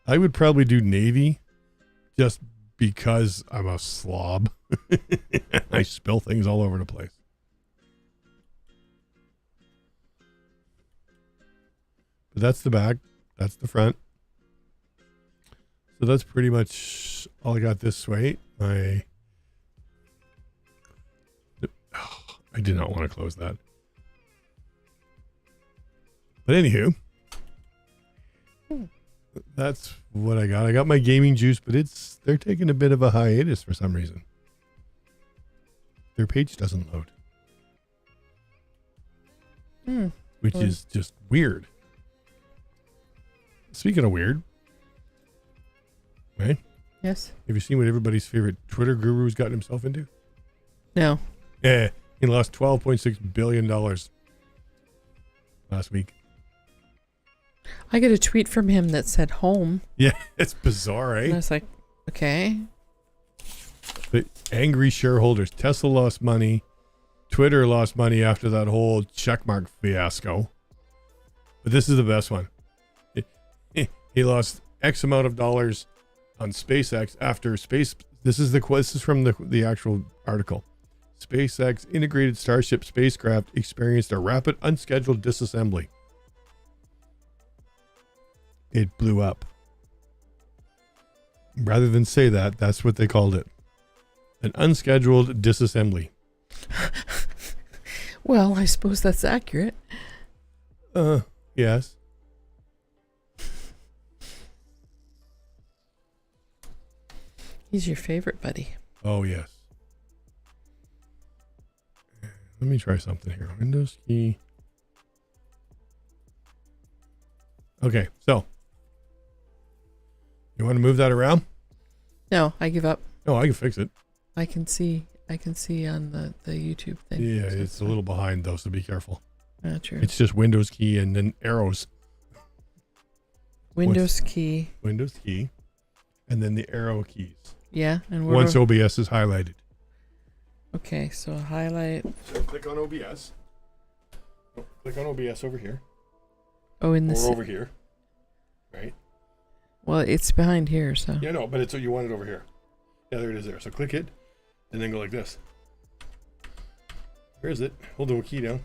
I would probably do navy just because I'm a slob. I spill things all over the place. But that's the back. That's the front. So that's pretty much all I got this way. I did not want to close that. But anywho, that's what I got. I got my gaming juice, but they're taking a bit of a hiatus for some reason. their page doesn't load. Which is just weird. Speaking of weird, right? Yes. Have you seen what everybody's favorite Twitter guru's gotten himself into? No. Yeah, he lost $12.6 billion last week. I got a tweet from him that said home. Yeah, it's bizarre, eh? And I was like, okay. The angry shareholders. Tesla lost money. Twitter lost money after that whole checkmark fiasco. But this is the best one. He lost X amount of dollars on SpaceX after space. This is from the actual article. SpaceX integrated Starship spacecraft experienced a rapid unscheduled disassembly. It blew up. Rather than say that, that's what they called it. An unscheduled disassembly. Well, I suppose that's accurate. Yes. He's your favorite buddy. Oh, yes. Let me try something here. Windows key. Okay, so. You want to move that around? No, I give up. No, I can fix it. I can see on the YouTube thing. Yeah, So it's a little behind though, so be careful. True. It's just Windows key and then arrows. Windows key. Windows key. And then the arrow keys. Yeah, and once OBS is highlighted. Okay, so highlight. So click on OBS. Oh, click on OBS over here. Oh, in this. Or over here. Right? Well, it's behind here, so. Yeah, no, but you want it over here. Yeah, there it is there. So click it, and then go like this. Where is it? Hold the key down.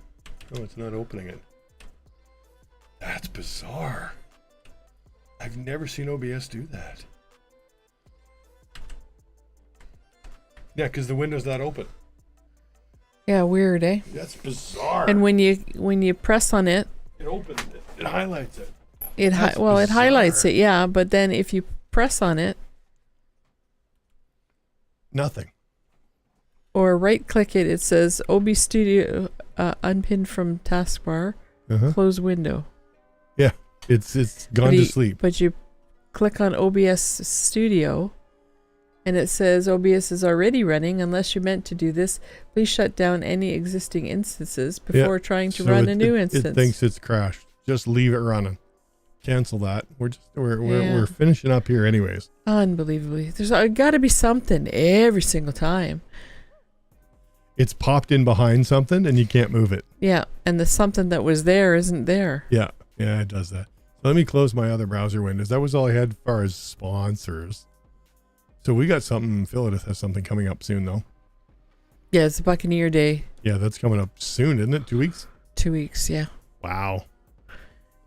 Oh, it's not opening it. That's bizarre. I've never seen OBS do that. Yeah, because the window's not open. Yeah, weird, eh? That's bizarre. And when you press on it, it opens it. It highlights it. It highlights it, yeah. But then if you press on it, nothing. Or right-click it, it says OB Studio unpinned from taskbar, close window. Yeah, it's gone to sleep. But you click on OBS Studio, and it says OBS is already running. Unless you meant to do this, please shut down any existing instances before trying to run a new instance. It thinks it's crashed. Just leave it running. Cancel that. We're finishing up here anyways. Unbelievably, there's got to be something every single time. It's popped in behind something and you can't move it. Yeah, and the something that was there isn't there. Yeah, it does that. So let me close my other browser windows. That was all I had as far as sponsors. So we got something. Philidith has something coming up soon, though. Yeah, it's Buccaneer Day. Yeah, that's coming up soon, isn't it? 2 weeks? 2 weeks, yeah. Wow.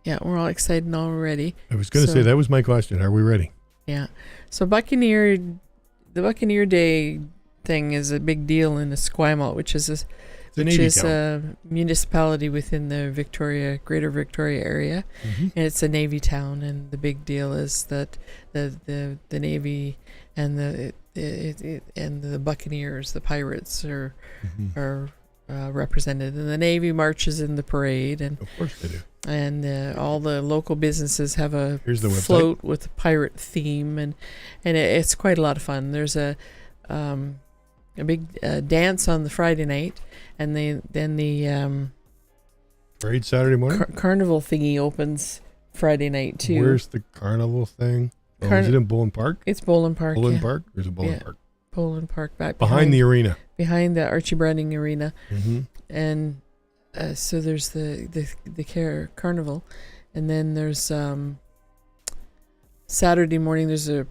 Yeah, we're all excited already. I was going to say, that was my question. Are we ready? Yeah. So the Buccaneer Day thing is a big deal in Esquimalt, which is a municipality within the Greater Victoria area, and it's a Navy town. And the big deal is that the Navy and the Buccaneers, the pirates, are represented, and the Navy marches in the parade, and of course they do. And all the local businesses have a Here's the float with a pirate theme, and it's quite a lot of fun. There's a big dance on the Friday night, and then the parade Saturday morning. Carnival thingy opens Friday night too. Where's the carnival thing? Is it in Boland Park? It's Boland Park. Park? Or is it Boland Park? Boland Park, back behind the arena. Behind the Archie Browning Arena, and so there's the carnival, and then there's Saturday morning. There's a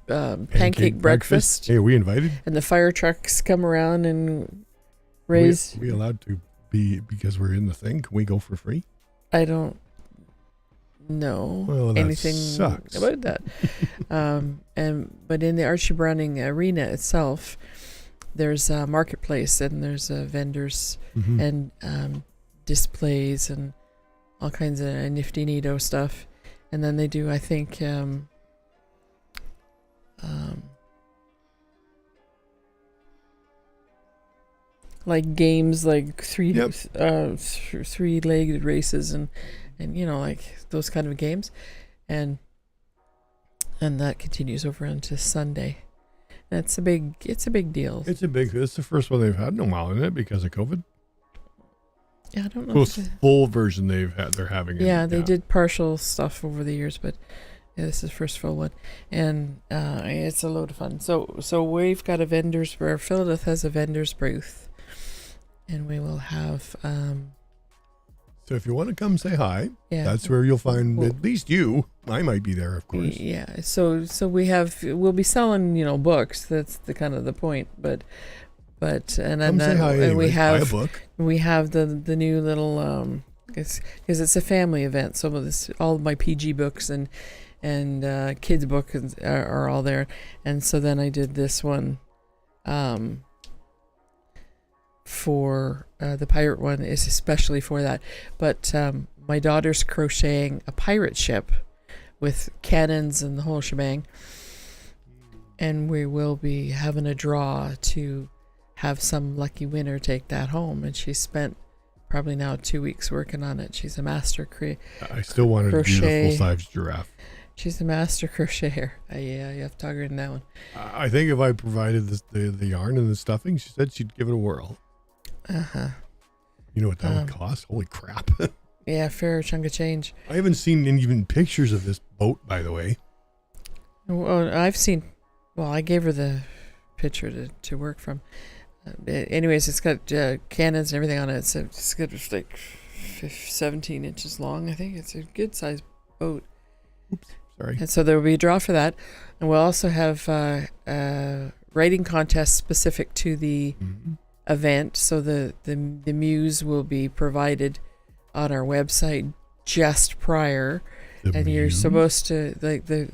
pancake breakfast. Hey, are we invited? And the fire trucks come around and raise. Are we allowed to be, because we're in the thing? Can we go for free? I don't know anything about that. But in the Archie Browning Arena itself, there's a marketplace, and there's vendors and displays and all kinds of nifty neato stuff. And then they do, I think, like games, like Yep. three-legged races, and like those kind of games, and that continues over into Sunday. And it's a big deal. It's the first one they've had in a while, isn't it? Because of COVID. Yeah, I don't know. Most full version they're having. Yeah, they did partial stuff over the years, but yeah, this is the first full one, and it's a load of fun. So we've got a vendor's where Philadelphia has a vendor's booth, and we will have. So if you want to come say hi, Yeah, that's where you'll find at least you. I might be there, of course. Yeah. So we'll be selling books. That's the kind of the point, but and Come say hi and anyway. we have Buy a book. We have the new little because it's a family event. Some of this, all of my PG books and kids books are all there, and so then I did this one, for the pirate one is especially for that. But my daughter's crocheting a pirate ship with cannons and the whole shebang, and we will be having a draw to have some lucky winner take that home, and she spent probably now 2 weeks working on it. She's a master I still wanted to do the full-size giraffe. She's a master crocheter. Yeah, you have to talk her in that one. I think if I provided the yarn and the stuffing, she said she'd give it a whirl. Uh-huh. You know what that would cost? Holy crap. Yeah, fair chunk of change. I haven't seen even pictures of this boat, by the way. Well, I gave her the picture to work from. Anyways, it's got cannons and everything on it. It's got like 17 inches long, I think. It's a good sized boat. Oops, sorry. And so there will be a draw for that. And we'll also have writing contests specific to the event. So the muse will be provided on our website just prior. And you're supposed to, like, the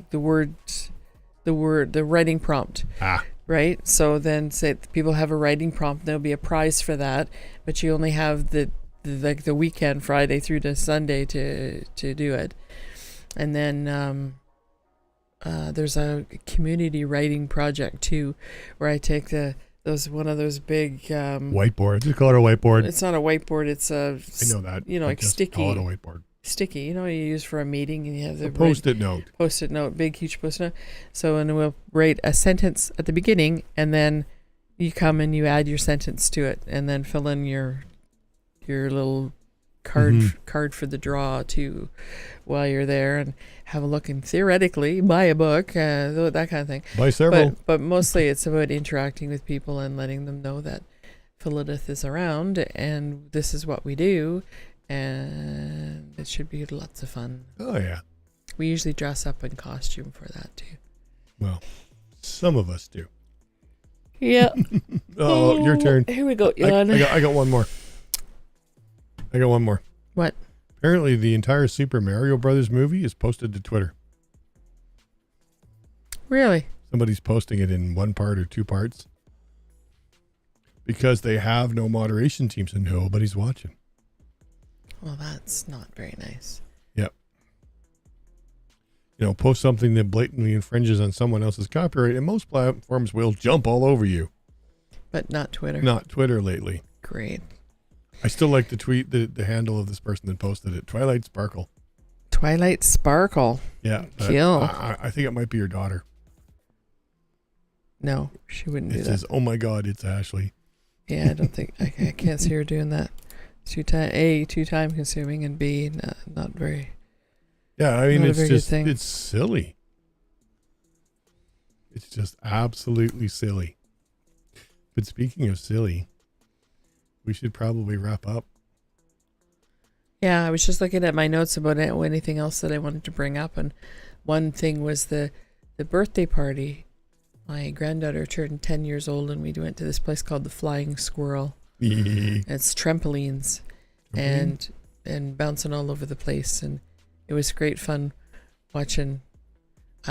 writing prompt. Right? So then say people have a writing prompt, there'll be a prize for that, but you only have the weekend, Friday through to Sunday to do it. And then there's a community writing project too, where I take one of those big whiteboard. Just call it a whiteboard. It's not a whiteboard, it's a I know that. like sticky. Call it a whiteboard. Sticky, you use for a meeting, and you have the post-it note. Post-it note, big, huge post-it note. So, and we'll write a sentence at the beginning, and then you come and you add your sentence to it, and then fill in your little card for the draw too, while you're there, and have a look, and theoretically buy a book, that kind of thing. Buy several. But mostly it's about interacting with people and letting them know that Philidith is around, and this is what we do. And it should be lots of fun. Oh, yeah. We usually dress up in costume for that, too. Well, some of us do. Yeah. Oh, your turn. Here we go, Jan. I got one more. What? Apparently, the entire Super Mario Brothers movie is posted to Twitter. Really? Somebody's posting it in one part or two parts. Because they have no moderation team, so nobody's watching. Well, that's not very nice. Yep. Post something that blatantly infringes on someone else's copyright, and most platforms will jump all over you. But not Twitter. Not Twitter lately. Great. I still like the tweet, the handle of this person that posted it. Twilight Sparkle. Twilight Sparkle. Yeah. Kill. I think it might be your daughter. No, she wouldn't do that. It says, oh my God, it's Ashley. Yeah, I don't think, I can't see her doing that. Too time consuming, and B, not very. Yeah, I mean, it's silly. It's just absolutely silly. But speaking of silly, we should probably wrap up. Yeah, I was just looking at my notes about anything else that I wanted to bring up, and one thing was the birthday party. My granddaughter turned 10 years old, and we went to this place called the Flying Squirrel. It's trampolines and bouncing all over the place, and it was great fun watching.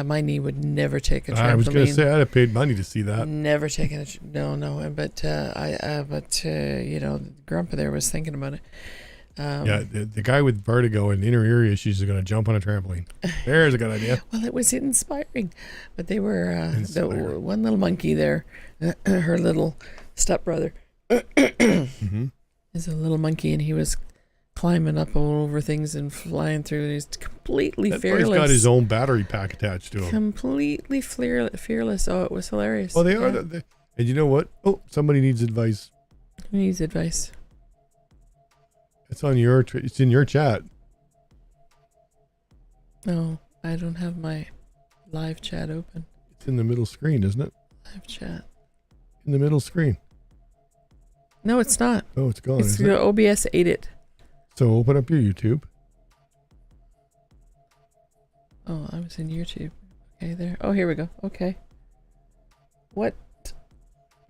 My knee would never take a trampoline. I was going to say I'd have paid money to see that. Never taken no, but Grandpa there was thinking about it. The guy with vertigo and inner ear issues is going to jump on a trampoline. There's a good idea. Well, it was inspiring, but they were the one little monkey there, her little stepbrother. Is a little monkey, and he was climbing up all over things and flying through. He's completely fearless. He's got his own battery pack attached to him. Completely fearless. Oh, it was hilarious. Oh, they are. And you know what? Oh, somebody needs advice. Who needs advice? It's on your. It's in your chat. No, I don't have my live chat open. It's in the middle screen, isn't it? Live chat. In the middle screen. No, it's not. Oh, it's gone. It's OBS ate it. So open up your YouTube. Oh, I was in YouTube. Okay, there. Oh, here we go. Okay. What?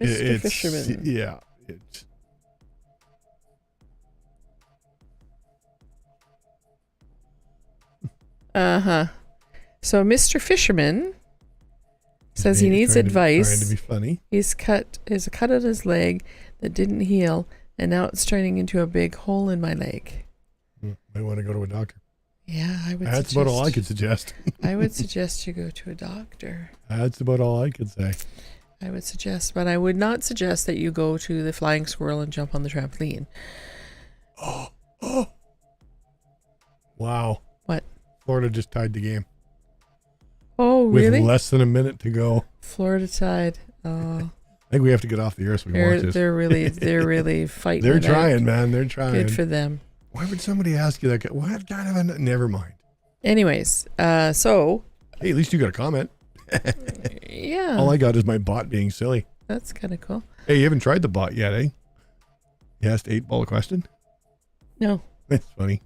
Mr. Fisherman. Yeah. So Mr. Fisherman says he needs advice. Trying to be funny. He's a cut on his leg that didn't heal, and now it's turning into a big hole in my leg. Might want to go to a doctor. Yeah, I would. That's about all I could suggest. I would suggest you go to a doctor. That's about all I could say. I would suggest, but I would not suggest that you go to the flying squirrel and jump on the trampoline. Oh. Wow. What? Florida just tied the game. Oh, really? With less than a minute to go. Florida tied. Oh. I think we have to get off the air so we can watch this. They're really fighting. They're trying, man. They're trying. Good for them. Why would somebody ask you that? What kind of a... Never mind. Anyways, so... Hey, at least you got a comment. Yeah. All I got is my bot being silly. That's kind of cool. Hey, you haven't tried the bot yet, eh? You asked 8-Ball a question? No. That's funny.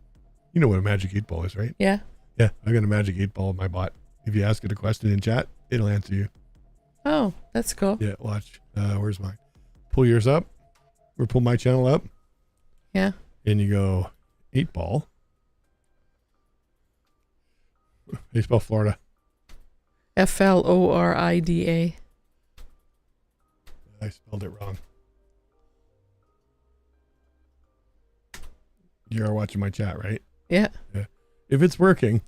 You know what a magic 8-Ball is, right? Yeah. Yeah, I got a magic 8-Ball in my bot. If you ask it a question in chat, it'll answer you. Oh, that's cool. Yeah, watch. Where's mine? Pull yours up. Or pull my channel up. Yeah. And you go 8-Ball. They spell Florida. Florida. I spelled it wrong. You are watching my chat, right? Yeah. If it's working.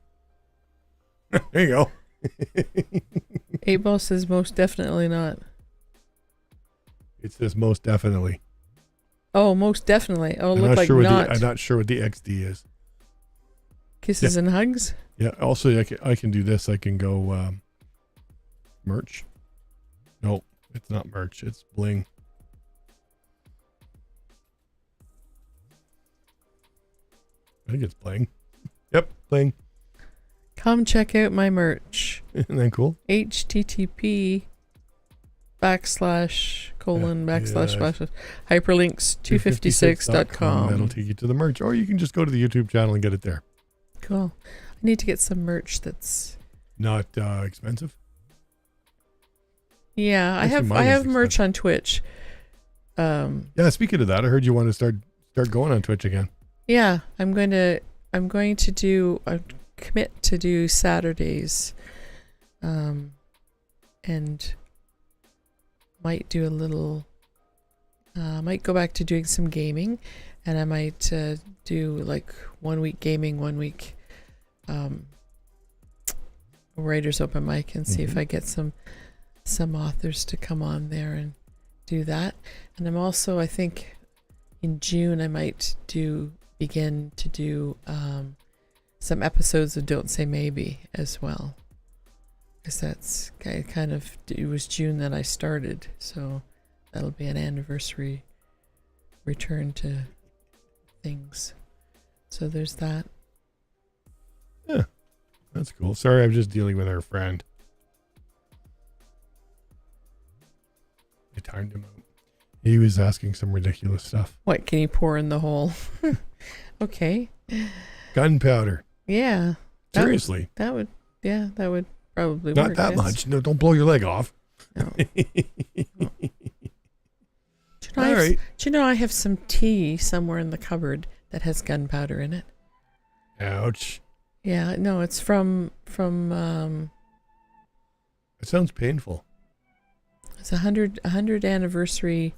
There you go. 8-Ball says most definitely not. It says most definitely. Oh, most definitely. Oh, I'm look like not. I'm not sure what the XD is. Kisses and hugs? Yeah. Also, I can do this. I can go merch. No, it's not merch. It's bling. I think it's bling. Yep, bling. Come check out my merch. Isn't that cool? http //hyperlynx256.com. That'll take you to the merch, or you can just go to the YouTube channel and get it there. Cool. I need to get some merch that's not expensive. Yeah, I have merch on Twitch. Yeah, speaking of that, I heard you want to start going on Twitch again. Yeah, I'm going to commit to do Saturdays, and might do a little. Might go back to doing some gaming, and I might do like 1 week gaming, 1 week writers open mic, and see if I get some authors to come on there and do that. And I'm also, I think, in June I might begin to do some episodes of Don't Say Maybe as well, because that's kind of, it was June that I started, so that'll be an anniversary return to things. So there's that. Yeah, that's cool. Sorry, I'm just dealing with our friend. I timed him out. He was asking some ridiculous stuff. What can you pour in the hole? Okay. Gunpowder. Yeah. Seriously. That would probably not work. That much. No, don't blow your leg off. No. No. All right. Do you know I have some tea somewhere in the cupboard that has gunpowder in it? Ouch. Yeah, no, it's from It sounds painful. It's a 100 anniversary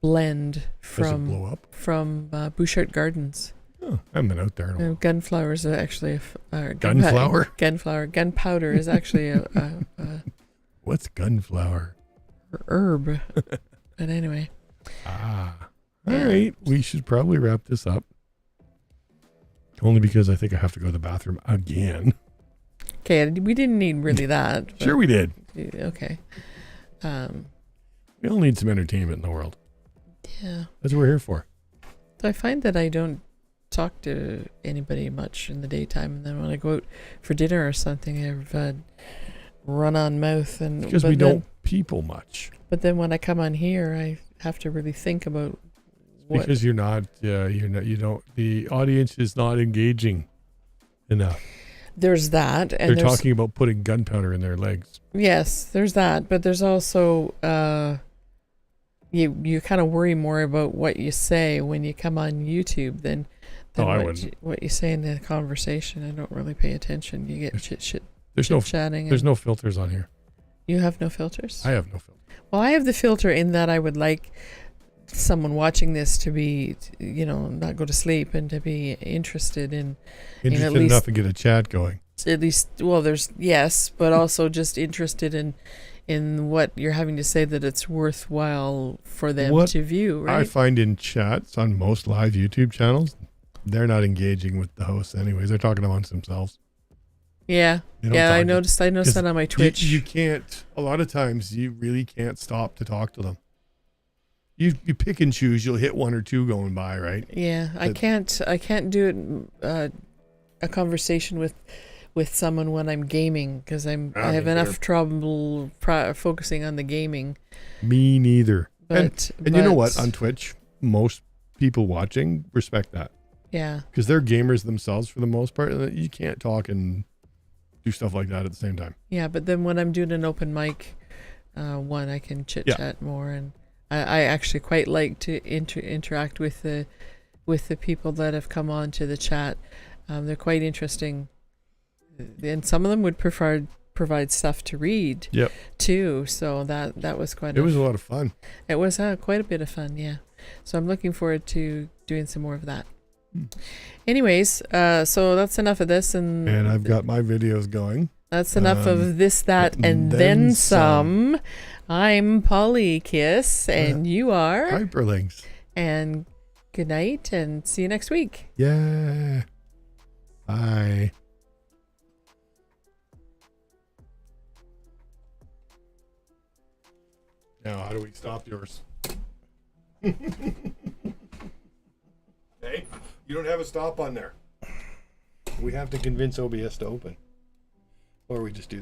blend from Does it blow up? From Bouchard Gardens. Oh, I haven't been out there in a while. Gunflower is actually Gunflower? Gunpowder is actually a What's gunflower? herb. But anyway, All right. We should probably wrap this up. Only because I think I have to go to the bathroom again. Okay, we didn't need really that. Sure we did. Okay. We all need some entertainment in the world. Yeah. That's what we're here for. So I find that I don't talk to anybody much in the daytime, and then when I go out for dinner or something, I've run-on mouth. And because we don't people much. But then when I come on here, I have to really think about because you don't, the audience is not engaging enough. There's that. And they're talking about putting gunpowder in their legs. Yes, there's that. But there's also, you kind of worry more about what you say when you come on YouTube than what you say in the conversation. I don't really pay attention. You get chit-chatting. There's no filters on here. You have no filters? I have no filter. Well, I have the filter in that I would like someone watching this to be, not go to sleep and to be interested in at least enough to get a chat going. At least, well, but also just interested in what you're having to say, that it's worthwhile for them to view, right? I find in chats on most live YouTube channels, they're not engaging with the hosts anyways. They're talking amongst themselves. Yeah. Yeah, I noticed that on my Twitch. You can't, a lot of times, you really can't stop to talk to them. You pick and choose. You'll hit one or two going by, right? Yeah, I can't do it, a conversation with someone when I'm gaming, because I have enough trouble focusing on the gaming. Me neither. But you know what? On Twitch, most people watching respect that. Yeah. Because they're gamers themselves for the most part. You can't talk and do stuff like that at the same time. Yeah, but then when I'm doing an open mic one, I can chit-chat more, and I actually quite like to interact with the people that have come on to the chat. They're quite interesting, and some of them would provide stuff to read too. So that was quite. It was a lot of fun. It was quite a bit of fun, yeah. So I'm looking forward to doing some more of that. Anyways, so that's enough of this, and I've got my videos going. That's enough of this, that, and then some. I'm Polykiss, and you are Hyperlynx. And good night, and see you next week. Yeah. Bye. Now, how do we stop yours? Hey, you don't have a stop on there. We have to convince OBS to open. Or we just do that.